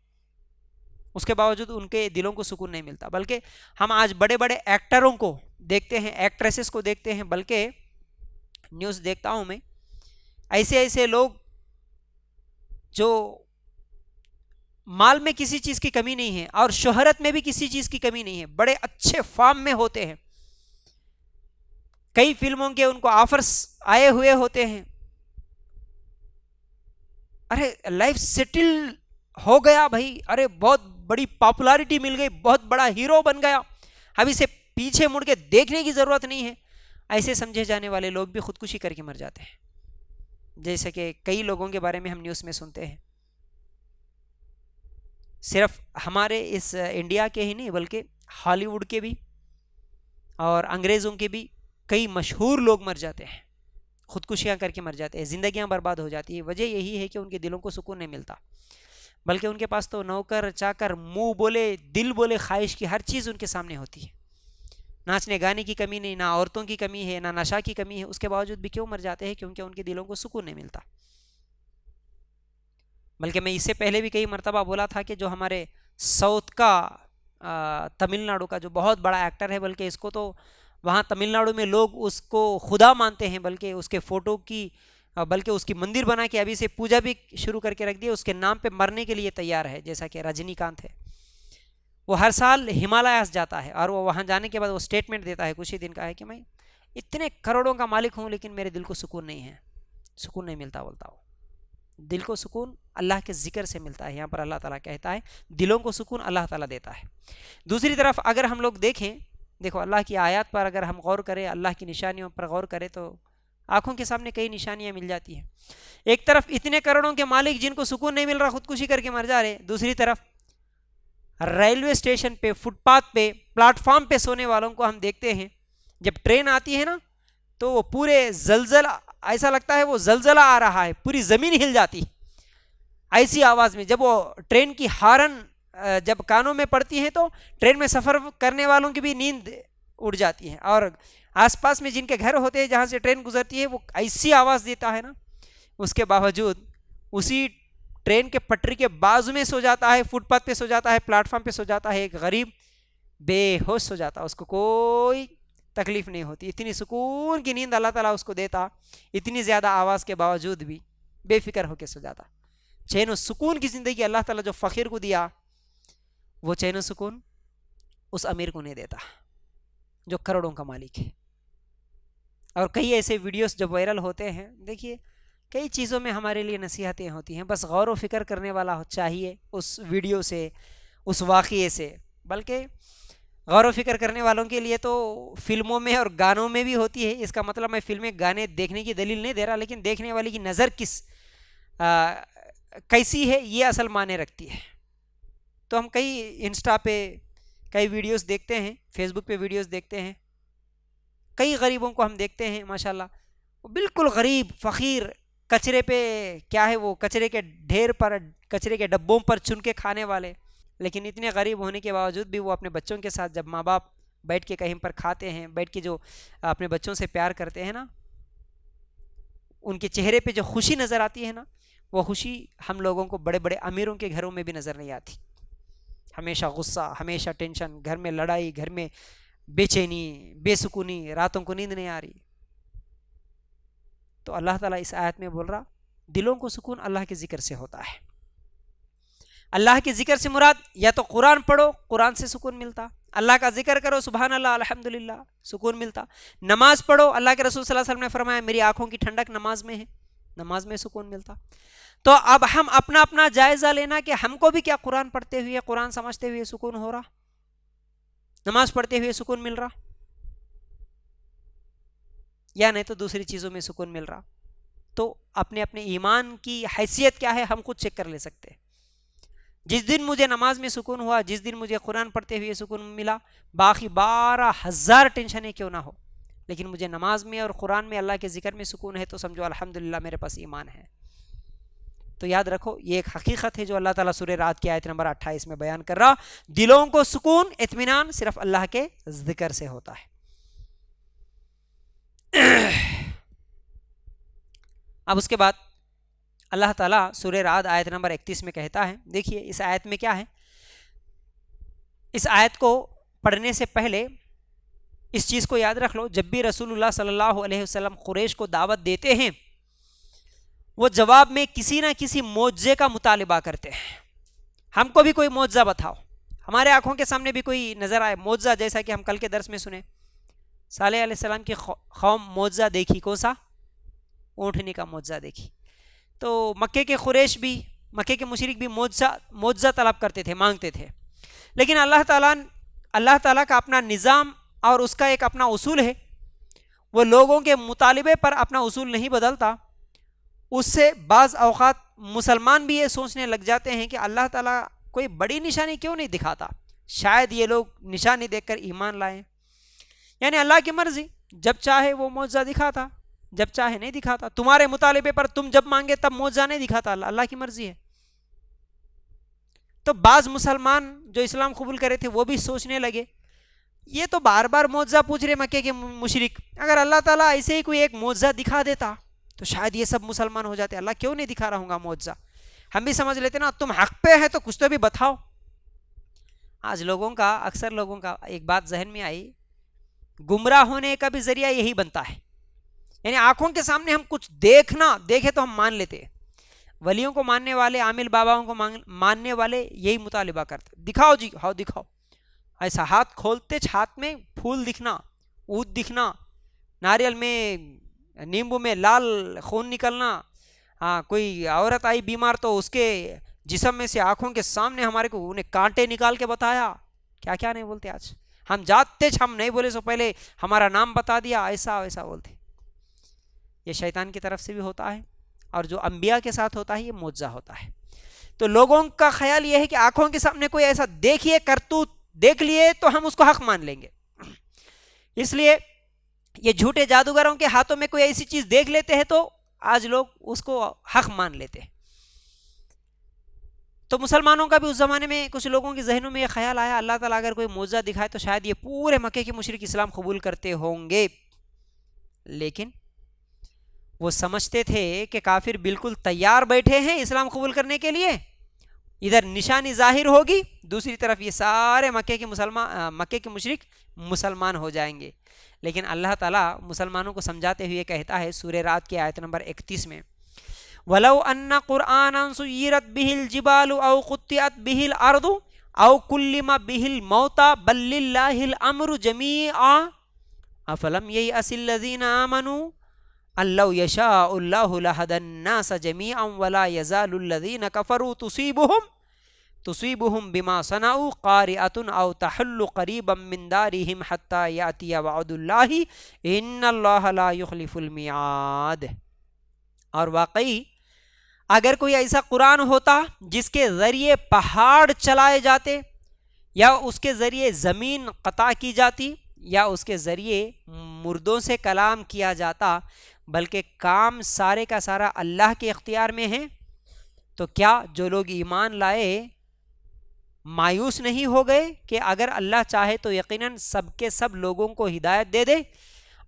اس کے باوجود ان کے دلوں کو سکون نہیں ملتا۔ بلکہ ہم آج بڑے بڑے ایکٹروں کو دیکھتے ہیں، ایکٹریسز کو دیکھتے ہیں، بلکہ نیوز دیکھتا ہوں میں، ایسے لوگ جو مال میں کسی چیز کی کمی نہیں ہے اور شہرت میں بھی کسی چیز کی کمی نہیں ہے، بڑے اچھے فارم میں ہوتے ہیں، کئی فلموں کے ان کو آفرز آئے ہوئے ہوتے ہیں، ارے لائف سیٹل ہو گیا بھائی، ارے بہت بڑی پاپولیرٹی مل گئی، بہت بڑا ہیرو بن گیا، اب اسے پیچھے مڑ کے دیکھنے کی ضرورت نہیں ہے۔ ایسے سمجھے جانے والے لوگ بھی خودکشی کر کے مر جاتے ہیں، جیسے کہ کئی لوگوں کے بارے میں ہم نیوز میں سنتے ہیں۔ صرف ہمارے اس انڈیا کے ہی نہیں بلکہ ہالی ووڈ کے بھی اور انگریزوں کے بھی کئی مشہور لوگ مر جاتے ہیں، خودکشیاں کر کے مر جاتے ہیں، زندگیاں برباد ہو جاتی ہے۔ وجہ یہی ہے کہ ان کے دلوں کو سکون نہیں ملتا، بلکہ ان کے پاس تو نوکر چاکر، منہ بولے دل بولے خواہش کی ہر چیز ان کے سامنے ہوتی ہے۔ ناچنے گانے کی کمی نہیں، نہ عورتوں کی کمی ہے، نہ نشہ کی کمی ہے، اس کے باوجود بھی کیوں مر جاتے ہیں؟ کیونکہ ان کے دلوں کو سکون نہیں ملتا۔ بلکہ میں اس سے پہلے بھی کئی مرتبہ بولا تھا کہ جو ہمارے ساؤتھ کا تمل ناڈو کا جو بہت بڑا ایکٹر ہے، بلکہ اس کو تو وہاں تمل ناڈو میں لوگ اس کو خدا مانتے ہیں، بلکہ اس کے فوٹو کی بلکہ اس کی مندر بنا کے ابھی سے پوجا بھی شروع کر کے رکھ دی، اس کے نام پہ مرنے کے لیے تیار ہے، جیسا کہ رجنی کانت ہے۔ وہ ہر سال ہمالیاز جاتا ہے اور وہ وہاں جانے کے بعد وہ سٹیٹمنٹ دیتا ہے، کچھ ہی دن کا ہے، کہ میں اتنے کروڑوں کا مالک ہوں لیکن میرے دل کو سکون نہیں ہے، سکون نہیں ملتا، بولتا ہوں دل کو سکون اللہ کے ذکر سے ملتا ہے۔ یہاں پر اللہ تعالیٰ کہتا ہے دلوں کو سکون اللہ تعالیٰ دیتا ہے۔ دوسری طرف اگر ہم لوگ دیکھیں، دیکھو اللہ کی آیات پر اگر ہم غور کریں، اللہ کی نشانیوں پر غور کریں، تو آنکھوں کے سامنے کئی نشانیاں مل جاتی ہیں۔ ایک طرف اتنے کروڑوں کے مالک جن کو سکون نہیں مل رہا، خودکشی کر کے مر جا رہے، دوسری طرف ریلوے اسٹیشن پہ، فٹ پاتھ پہ، پلیٹ فارم پہ سونے والوں کو ہم دیکھتے ہیں۔ جب ٹرین آتی ہے نا تو وہ پورے زلزلہ، ایسا لگتا ہے وہ زلزلہ آ رہا ہے، پوری زمین ہل جاتی ایسی آواز میں۔ جب وہ ٹرین کی ہارن جب کانوں میں پڑتی ہے تو ٹرین میں سفر کرنے والوں کی بھی نیند اڑ جاتی ہے، اور آس پاس میں جن کے گھر ہوتے ہیں جہاں سے ٹرین گزرتی ہے وہ ایسی آواز دیتا ہے نا، اس کے باوجود اسی ٹرین کے پٹری کے بازو میں سو جاتا ہے، فٹ پاتھ پہ سو جاتا ہے، پلیٹ فارم پہ سو جاتا ہے، ایک غریب بے ہوش سو جاتا ہے، اس کو کوئی تکلیف نہیں ہوتی. اتنی سکون کی نیند اللہ تعالیٰ اس کو دیتا, اتنی زیادہ آواز کے باوجود بھی بے فکر ہو کے سو جاتا. چین و سکون کی زندگی اللہ تعالیٰ جو فقیر کو دیا, وہ چین و سکون اس امیر کو نہیں دیتا جو کروڑوں کا مالک ہے. اور کئی ایسے ویڈیوز جو وائرل ہوتے ہیں, دیکھیے کئی چیزوں میں ہمارے لیے نصیحتیں ہوتی ہیں, بس غور و فکر کرنے والا چاہیے اس ویڈیو سے, اس واقعے سے. بلکہ غور و فکر کرنے والوں کے لیے تو فلموں میں اور گانوں میں بھی ہوتی ہے. اس کا مطلب میں فلمیں گانے دیکھنے کی دلیل نہیں دے رہا, لیکن دیکھنے والے کی نظر کیسی ہے یہ اصل معنی رکھتی ہے. تو ہم کئی انسٹا پہ کئی ویڈیوز دیکھتے ہیں, فیس بک پہ ویڈیوز دیکھتے ہیں, کئی غریبوں کو ہم دیکھتے ہیں ماشاءاللہ, وہ بالکل غریب فقیر, کچرے پہ کیا ہے وہ کچرے کے ڈھیر پر, کچرے کے ڈبوں پر چن کے کھانے والے, لیکن اتنے غریب ہونے کے باوجود بھی وہ اپنے بچوں کے ساتھ جب ماں باپ بیٹھ کے کہیں پر کھاتے ہیں, بیٹھ کے جو اپنے بچوں سے پیار کرتے ہیں نا, ان کے چہرے پہ جو خوشی نظر آتی ہے نا, وہ خوشی ہم لوگوں کو بڑے بڑے امیروں کے گھروں میں بھی نظر نہیں آتی. ہمیشہ غصہ, ہمیشہ ٹینشن, گھر میں لڑائی, گھر میں بے چینی, بے سکونی, راتوں کو نیند نہیں آ رہی. تو اللہ تعالیٰ اس آیت میں بول رہا دلوں کو سکون اللہ کے ذکر سے ہوتا ہے. اللہ کے ذکر سے مراد یا تو قرآن پڑھو, قرآن سے سکون ملتا, اللہ کا ذکر کرو سبحان اللہ الحمدللہ سکون ملتا, نماز پڑھو, اللہ کے رسول صلی اللہ علیہ وسلم نے فرمایا میری آنکھوں کی ٹھنڈک نماز میں ہے, نماز میں سکون ملتا. تو اب ہم اپنا اپنا جائزہ لینا کہ ہم کو بھی کیا قرآن پڑھتے ہوئے, قرآن سمجھتے ہوئے سکون ہو رہا, نماز پڑھتے ہوئے سکون مل رہا, یا نہیں تو دوسری چیزوں میں سکون مل رہا. تو اپنے اپنے ایمان کی حیثیت کیا ہے ہم خود چیک کر لے سکتے. جس دن مجھے نماز میں سکون ہوا, جس دن مجھے قرآن پڑھتے ہوئے سکون ملا, باقی 12,000 ٹینشنیں کیوں نہ ہو, لیکن مجھے نماز میں اور قرآن میں اللہ کے ذکر میں سکون ہے, تو سمجھو الحمدللہ میرے پاس ایمان ہے. تو یاد رکھو یہ ایک حقیقت ہے جو اللہ تعالیٰ سورہ رات کی آیت نمبر 28 میں بیان کر رہا, دلوں کو سکون اطمینان صرف اللہ کے ذکر سے ہوتا ہے. اب اس کے بعد اللہ تعالیٰ سورہ رعد آیت نمبر 31 میں کہتا ہے, دیکھیے اس آیت میں کیا ہے. اس آیت کو پڑھنے سے پہلے اس چیز کو یاد رکھ لو, جب بھی رسول اللہ صلی اللہ علیہ وسلم قریش کو دعوت دیتے ہیں, وہ جواب میں کسی نہ کسی معجزے کا مطالبہ کرتے ہیں. ہم کو بھی کوئی معجزہ بتاؤ, ہمارے آنکھوں کے سامنے بھی کوئی نظر آئے معجزہ, جیسا کہ ہم کل کے درس میں سنیں صالح علیہ السلام کی قوم معجزہ دیکھی, کون سا؟ اونٹنی کا معجزہ دیکھی. تو مکے کے قریش بھی, مکے کے مشرک بھی معجزہ طلب کرتے تھے, مانگتے تھے, لیکن اللہ تعالیٰ کا اپنا نظام اور اس کا ایک اپنا اصول ہے, وہ لوگوں کے مطالبے پر اپنا اصول نہیں بدلتا. اس سے بعض اوقات مسلمان بھی یہ سوچنے لگ جاتے ہیں کہ اللہ تعالیٰ کوئی بڑی نشانی کیوں نہیں دکھاتا, شاید یہ لوگ نشانی دیکھ کر ایمان لائیں. یعنی اللہ کی مرضی, جب چاہے وہ معجزہ دکھاتا, جب چاہے نہیں دکھاتا. تمہارے مطالبے پر تم جب مانگے تب معجزہ نہیں دکھاتا, اللہ کی مرضی ہے. تو بعض مسلمان جو اسلام قبول کرے تھے وہ بھی سوچنے لگے, یہ تو بار بار معجزہ پوچھ رہے مکے کے مشرک, اگر اللہ تعالیٰ ایسے ہی کوئی ایک معجزہ دکھا دیتا تو شاید یہ سب مسلمان ہو جاتے. اللہ کیوں نہیں دکھا رہا ہوں گا معجزہ؟ ہم بھی سمجھ لیتے نا, تم حق پہ ہے تو کچھ تو بھی بتاؤ. آج لوگوں کا, اکثر لوگوں کا ایک بات ذہن میں آئی, گمراہ ہونے کا بھی ذریعہ یہی بنتا ہے. یعنی آنکھوں کے سامنے ہم کچھ دیکھے تو ہم مان لیتے. ولیوں کو ماننے والے, عامل باباؤں کو ماننے والے یہی مطالبہ کرتے, دکھاؤ جی, ہاؤ دکھاؤ. ایسا ہاتھ کھولتے ہاتھ میں پھول دکھنا, اونٹ دکھنا, ناریل میں, نیمبو میں لال خون نکلنا. ہاں کوئی عورت آئی بیمار تو اس کے جسم میں سے آنکھوں کے سامنے ہمارے کو انہیں کانٹے نکال کے بتایا. کیا کیا نہیں بولتے آج. ہم جاتے ہم نہیں بولے سو پہلے ہمارا نام بتا دیا, ایسا ویسا بولتے. یہ شیطان کی طرف سے بھی ہوتا ہے, اور جو انبیاء کے ساتھ ہوتا ہے یہ معجزہ ہوتا ہے. تو لوگوں کا خیال یہ ہے کہ آنکھوں کے سامنے کوئی ایسا دیکھیے, کرتوت دیکھ لیے تو ہم اس کو حق مان لیں گے. اس لیے یہ جھوٹے جادوگروں کے ہاتھوں میں کوئی ایسی چیز دیکھ لیتے ہیں تو آج لوگ اس کو حق مان لیتے ہیں. تو مسلمانوں کا بھی اس زمانے میں کچھ لوگوں کے ذہنوں میں یہ خیال آیا, اللہ تعالیٰ اگر کوئی معجزہ دکھائے تو شاید یہ پورے مکے کے مشرک اسلام قبول کرتے ہوں گے. لیکن وہ سمجھتے تھے کہ کافر بالکل تیار بیٹھے ہیں اسلام قبول کرنے کے لیے, ادھر نشانی ظاہر ہوگی، دوسری طرف یہ سارے مکے کے مشرک مسلمان ہو جائیں گے۔ لیکن اللہ تعالیٰ مسلمانوں کو سمجھاتے ہوئے کہتا ہے سورہ رعد کی آیت نمبر 31 میں، وَلَوْ أَنَّ قُرْآنًا سُيِّرَتْ بِهِ الْجِبَالُ أَوْ قُطِّعَتْ بِهِ الْأَرْضُ أَوْ كُلِّمَ بِهِ الْمَوْتَى بَل لِّلَّهِ الْأَمْرُ جَمِيعًا أَفَلَمْ يَيْأَسِ الَّذِينَ آمَنُوا أَن لَّوْ يَشَاءُ اللَّهُ لَهَدَى النَّاسَ جَمِيعًا وَلَا يَزَالُ الَّذِينَ كَفَرُوا تصيبهم بما صنعوا قارئة أو تحل قريبا من دارهم حتى يأتي وعد الله إن الله لا يخلف الميعاد۔ اور واقعی اگر کوئی ایسا قرآن ہوتا جس کے ذریعے پہاڑ چلائے جاتے، یا اس کے ذریعے زمین قطع کی جاتی، یا اس کے ذریعے مردوں سے کلام کیا جاتا، بلکہ کام سارے کا سارا اللہ کے اختیار میں ہے، تو کیا جو لوگ ایمان لائے مایوس نہیں ہو گئے کہ اگر اللہ چاہے تو یقیناً سب کے سب لوگوں کو ہدایت دے دے،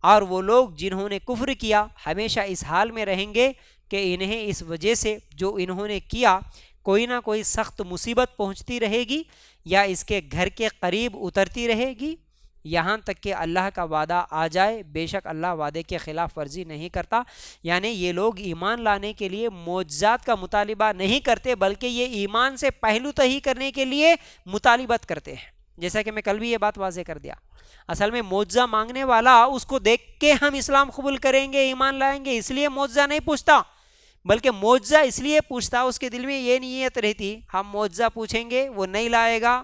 اور وہ لوگ جنہوں نے کفر کیا ہمیشہ اس حال میں رہیں گے کہ انہیں اس وجہ سے جو انہوں نے کیا کوئی نہ کوئی سخت مصیبت پہنچتی رہے گی، یا اس کے گھر کے قریب اترتی رہے گی، یہاں تک کہ اللہ کا وعدہ آ جائے۔ بے شک اللہ وعدے کے خلاف ورزی نہیں کرتا۔ یعنی یہ لوگ ایمان لانے کے لیے معجزات کا مطالبہ نہیں کرتے، بلکہ یہ ایمان سے پہلو تہی کرنے کے لیے مطالبت کرتے ہیں۔ جیسا کہ میں کل بھی یہ بات واضح کر دیا، اصل میں معجزہ مانگنے والا اس کو دیکھ کے ہم اسلام قبول کریں گے، ایمان لائیں گے، اس لیے معجزہ نہیں پوچھتا، بلکہ معجزہ اس لیے پوچھتا، اس کے دل میں یہ نیت رہتی ہم معجزہ پوچھیں گے وہ نہیں لائے گا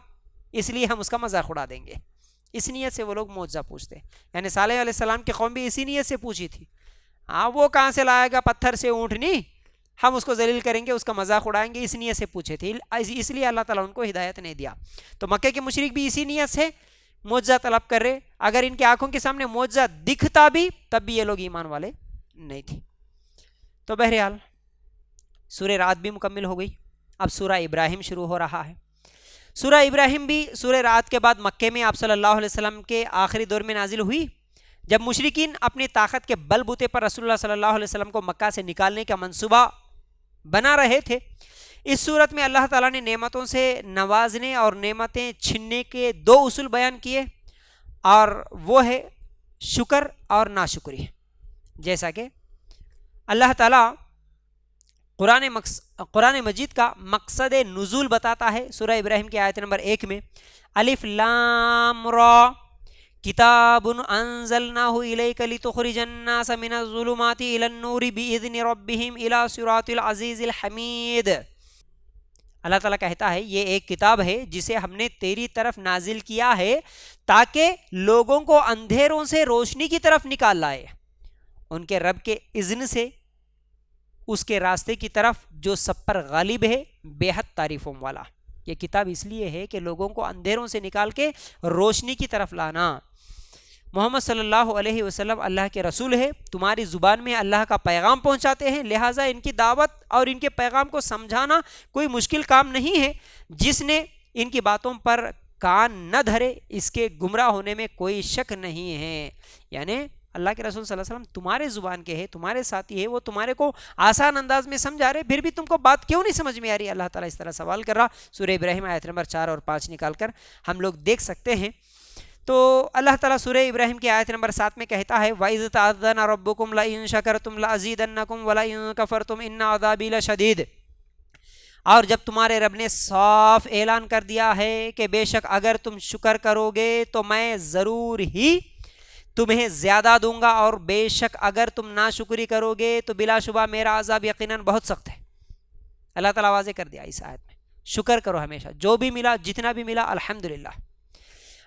اس لیے ہم اس کا مذاق اڑا دیں گے، اس نیت سے وہ لوگ معجزہ پوچھتے ہیں۔ یعنی صالح علیہ السلام کی قوم بھی اسی نیت سے پوچھی تھی، وہ کہاں سے لائے گا پتھر سے اونٹنی، ہم اس کو ذلیل کریں گے، اس کا مذاق اڑائیں گے، اس نیت سے پوچھے تھے، اس لیے اللہ تعالیٰ ان کو ہدایت نہیں دیا۔ تو مکے کے مشرک بھی اسی نیت سے معجزہ طلب کر رہے، اگر ان کے آنکھوں کے سامنے معجزہ دکھتا بھی تب بھی یہ لوگ ایمان والے نہیں تھے۔ تو بہرحال سورہ رعد بھی مکمل ہو گئی، اب سورہ ابراہیم شروع ہو رہا ہے۔ سورہ ابراہیم بھی سورہ رعد کے بعد مکے میں آپ صلی اللہ علیہ وسلم کے آخری دور میں نازل ہوئی، جب مشرکین اپنی طاقت کے بل بوتے پر رسول اللہ صلی اللہ علیہ وسلم کو مکہ سے نکالنے کا منصوبہ بنا رہے تھے۔ اس صورت میں اللہ تعالیٰ نے نعمتوں سے نوازنے اور نعمتیں چھننے کے دو اصول بیان کیے، اور وہ ہے شکر اور ناشکری۔ جیسا کہ اللہ تعالیٰ قرآن مجید کا مقصد نزول بتاتا ہے سورہ ابراہیم کی آیت نمبر 1 میں، الف لام را کتاب انزلناہ الیک لتخرج الناس من الظلمات الی النور باذن ربہم الی صراط العزیز الحمید۔ اللہ تعالیٰ کہتا ہے یہ ایک کتاب ہے جسے ہم نے تیری طرف نازل کیا ہے تاکہ لوگوں کو اندھیروں سے روشنی کی طرف نکال لائے، ان کے رب کے اذن سے، اس کے راستے کی طرف جو سب پر غالب ہے، بے حد تعریفوں والا۔ یہ کتاب اس لیے ہے کہ لوگوں کو اندھیروں سے نکال کے روشنی کی طرف لانا۔ محمد صلی اللہ علیہ وسلم اللہ کے رسول ہے، تمہاری زبان میں اللہ کا پیغام پہنچاتے ہیں، لہٰذا ان کی دعوت اور ان کے پیغام کو سمجھانا کوئی مشکل کام نہیں ہے۔ جس نے ان کی باتوں پر کان نہ دھرے اس کے گمراہ ہونے میں کوئی شک نہیں ہے۔ یعنی اللہ کے رسول صلی اللہ علیہ وسلم تمہارے زبان کے ہیں، تمہارے ساتھی ہے، وہ تمہارے کو آسان انداز میں سمجھا رہے، پھر بھی تم کو بات کیوں نہیں سمجھ میں آ رہی؟ اللہ تعالیٰ اس طرح سوال کر رہا۔ سورہ ابراہیم آیت نمبر 4 اور 5 نکال کر ہم لوگ دیکھ سکتے ہیں۔ تو اللہ تعالیٰ سورہ ابراہیم کی آیت نمبر 7 میں کہتا ہے وَإِذْ تَأَذَّنَ رَبُّكُمْ لَئِن شَكَرْتُمْ لَأَزِيدَنَّكُمْ وَلَئِن كَفَرْتُمْ إِنَّ عَذَابِي لَشَدِيدٌ۔ اور جب تمہارے رب نے صاف اعلان کر دیا ہے کہ بے شک اگر تم شکر کرو گے تو میں ضرور ہی تمہیں زیادہ دوں گا، اور بے شک اگر تم ناشکری کرو گے تو بلا شبہ میرا عذاب یقیناً بہت سخت ہے۔ اللہ تعالیٰ واضح کر دیا اس آیت میں، شکر کرو ہمیشہ، جو بھی ملا جتنا بھی ملا الحمدللہ،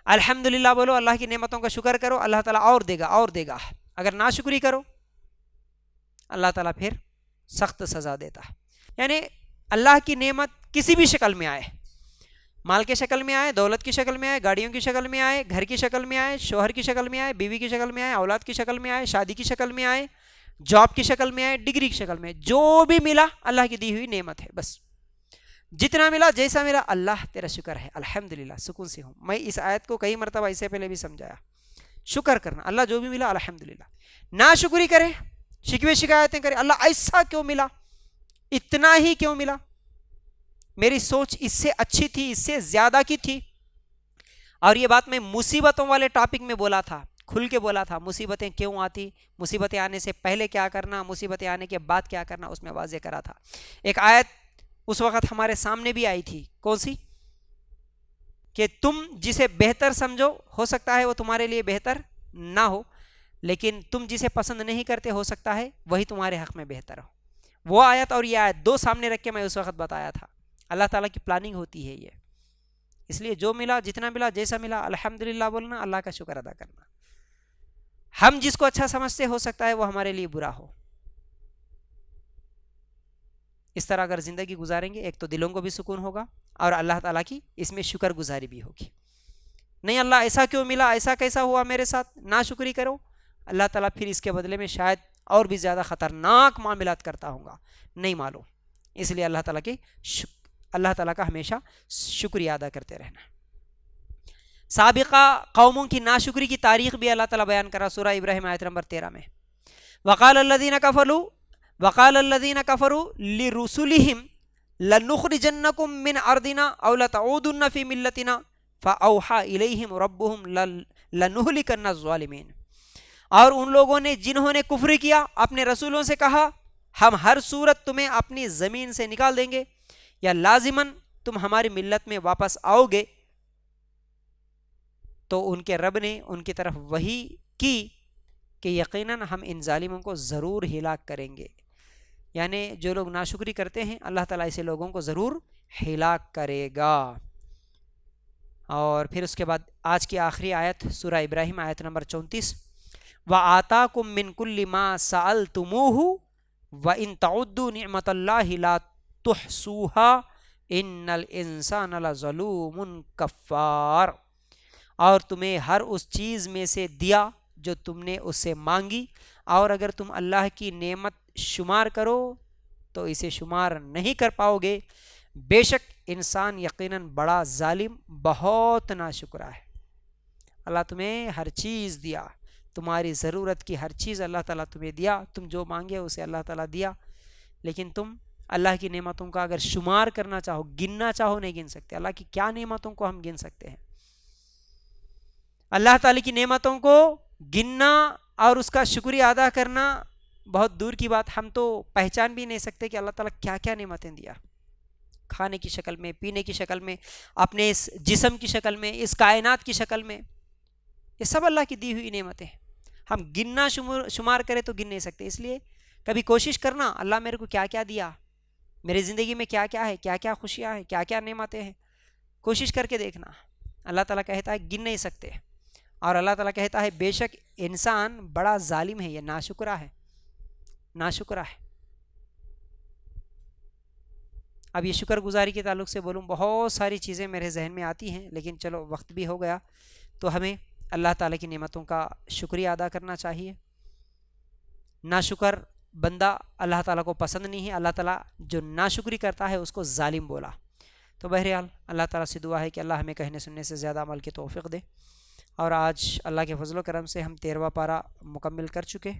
الحمدللہ بولو، اللہ کی نعمتوں کا شکر کرو، اللہ تعالیٰ اور دے گا اور دے گا۔ اگر ناشکری کرو اللہ تعالیٰ پھر سخت سزا دیتا ہے۔ یعنی اللہ کی نعمت کسی بھی شکل میں آئے، مال کی شکل میں آئے، دولت کی شکل میں آئے، گاڑیوں کی شکل میں آئے، گھر کی شکل میں آئے، شوہر کی شکل میں آئے، بیوی کی شکل میں آئے، اولاد کی شکل میں آئے، شادی کی شکل میں آئے، جاب کی شکل میں آئے، ڈگری کی شکل میں، جو بھی ملا اللہ کی دی ہوئی نعمت ہے، بس جتنا ملا جیسا ملا اللہ تیرا شکر ہے، الحمدللہ، سکون سے ہوں۔ میں اس آیت کو کئی مرتبہ اس سے پہلے بھی سمجھایا، شکر کرنا، اللہ جو بھی ملا الحمدللہ، ناشکری کرے، شکوے شکایتیں کرے، اللہ ایسا کیوں ملا، اتنا ہی کیوں ملا، میری سوچ اس سے اچھی تھی، اس سے زیادہ کی تھی. اور یہ بات میں مصیبتوں والے ٹاپک میں بولا تھا، کھل کے بولا تھا. مصیبتیں کیوں آتی، مصیبتیں آنے سے پہلے کیا کرنا، مصیبتیں آنے کے بعد کیا کرنا، اس میں واضح کرا تھا. ایک آیت اس وقت ہمارے سامنے بھی آئی تھی، کون سی؟ کہ تم جسے بہتر سمجھو ہو سکتا ہے وہ تمہارے لیے بہتر نہ ہو، لیکن تم جسے پسند نہیں کرتے ہو سکتا ہے وہی تمہارے حق میں بہتر ہو. وہ آیت اور یہ آیت دو سامنے رکھ کے میں اس وقت بتایا تھا. اللہ تعالیٰ کی پلاننگ ہوتی ہے یہ. اس لیے جو ملا، جتنا ملا، جیسا ملا، الحمدللہ بولنا، اللہ کا شکر ادا کرنا. ہم جس کو اچھا سمجھتے ہو سکتا ہے وہ ہمارے لیے برا ہو. اس طرح اگر زندگی گزاریں گے، ایک تو دلوں کو بھی سکون ہوگا اور اللہ تعالیٰ کی اس میں شکر گزاری بھی ہوگی. نہیں اللہ ایسا کیوں ملا، ایسا کیسا ہوا میرے ساتھ، ناشکری کرو، اللہ تعالیٰ پھر اس کے بدلے میں شاید اور بھی زیادہ خطرناک معاملات کرتا ہوں گا، نہیں معلوم. اس لیے اللہ تعالیٰ کا ہمیشہ شکریہ ادا کرتے رہنا. سابقہ قوموں کی ناشکری کی تاریخ بھی اللہ تعالیٰ بیان کرا سورہ ابراہیم آیت نمبر 13 میں. وقال الذین کفروا لرسلہم لنخرجنکم من ارضنا او لتعودن فی ملتنا فاوحى الیہم ربہم لنہلکن الظالمین. اور ان لوگوں نے جنہوں نے کفر کیا اپنے رسولوں سے کہا ہم ہر صورت تمہیں اپنی زمین سے نکال دیں گے یا لازماً تم ہماری ملت میں واپس آؤ گے. تو ان کے رب نے ان کی طرف وحی کی کہ یقیناً ہم ان ظالموں کو ضرور ہلاک کریں گے. یعنی جو لوگ ناشکری کرتے ہیں اللہ تعالیٰ ایسے لوگوں کو ضرور ہلاک کرے گا. اور پھر اس کے بعد آج کی آخری آیت سورہ ابراہیم آیت نمبر 34 وَآتَاكُم مِّن كُلِّ مَا سَأَلْتُمُوهُ وَإِن تَعُدُّوا نِعْمَةَ اللَّهِ لَا تُحْصُوهَا إِنَّ الْإِنسَانَ لَظَلُومٌ كَفَّارٌ. اور تمہیں ہر اس چیز میں سے دیا جو تم نے اس سے مانگی، اور اگر تم اللہ کی نعمت شمار کرو تو اسے شمار نہیں کر پاؤ گے. بے شک انسان یقیناً بڑا ظالم، بہت ناشکرا ہے. اللہ تمہیں ہر چیز دیا، تمہاری ضرورت کی ہر چیز اللہ تعالیٰ تمہیں دیا، تم جو مانگے اسے اللہ تعالیٰ دیا، لیکن تم اللہ کی نعمتوں کا اگر شمار کرنا چاہو، گننا چاہو، نہیں گن سکتے. اللہ کی کیا نعمتوں کو ہم گن سکتے ہیں؟ اللہ تعالیٰ کی نعمتوں کو گننا اور اس کا شکریہ ادا کرنا بہت دور کی بات. ہم تو پہچان بھی نہیں سکتے کہ اللہ تعالیٰ کیا کیا نعمتیں دیا، کھانے کی شکل میں، پینے کی شکل میں، اپنے اس جسم کی شکل میں، اس کائنات کی شکل میں. یہ سب اللہ کی دی ہوئی نعمتیں ہیں. ہم گننا شمار کریں تو گن نہیں سکتے. اس لیے کبھی کوشش کرنا اللہ میرے کو کیا کیا دیا، میری زندگی میں کیا کیا ہے، کیا کیا خوشیاں ہیں، کیا کیا نعمتیں ہیں، کوشش کر کے دیکھنا. اللہ تعالیٰ کہتا ہے گن نہیں سکتے، اور اللہ تعالیٰ کہتا ہے بے شک انسان بڑا ظالم ہے، یہ ناشکرا ہے، ناشکرا ہے. اب یہ شکر گزاری کے تعلق سے بولوں، بہت ساری چیزیں میرے ذہن میں آتی ہیں، لیکن چلو وقت بھی ہو گیا. تو ہمیں اللہ تعالیٰ کی نعمتوں کا شکریہ ادا کرنا چاہیے. ناشکر بندہ اللہ تعالیٰ کو پسند نہیں ہے. اللہ تعالیٰ جو ناشکری کرتا ہے اس کو ظالم بولا. تو بہرحال اللہ تعالیٰ سے دعا ہے کہ اللہ ہمیں کہنے سننے سے زیادہ عمل کی توفیق دے. اور آج اللہ کے فضل و کرم سے ہم 13واں پارہ مکمل کر چکے.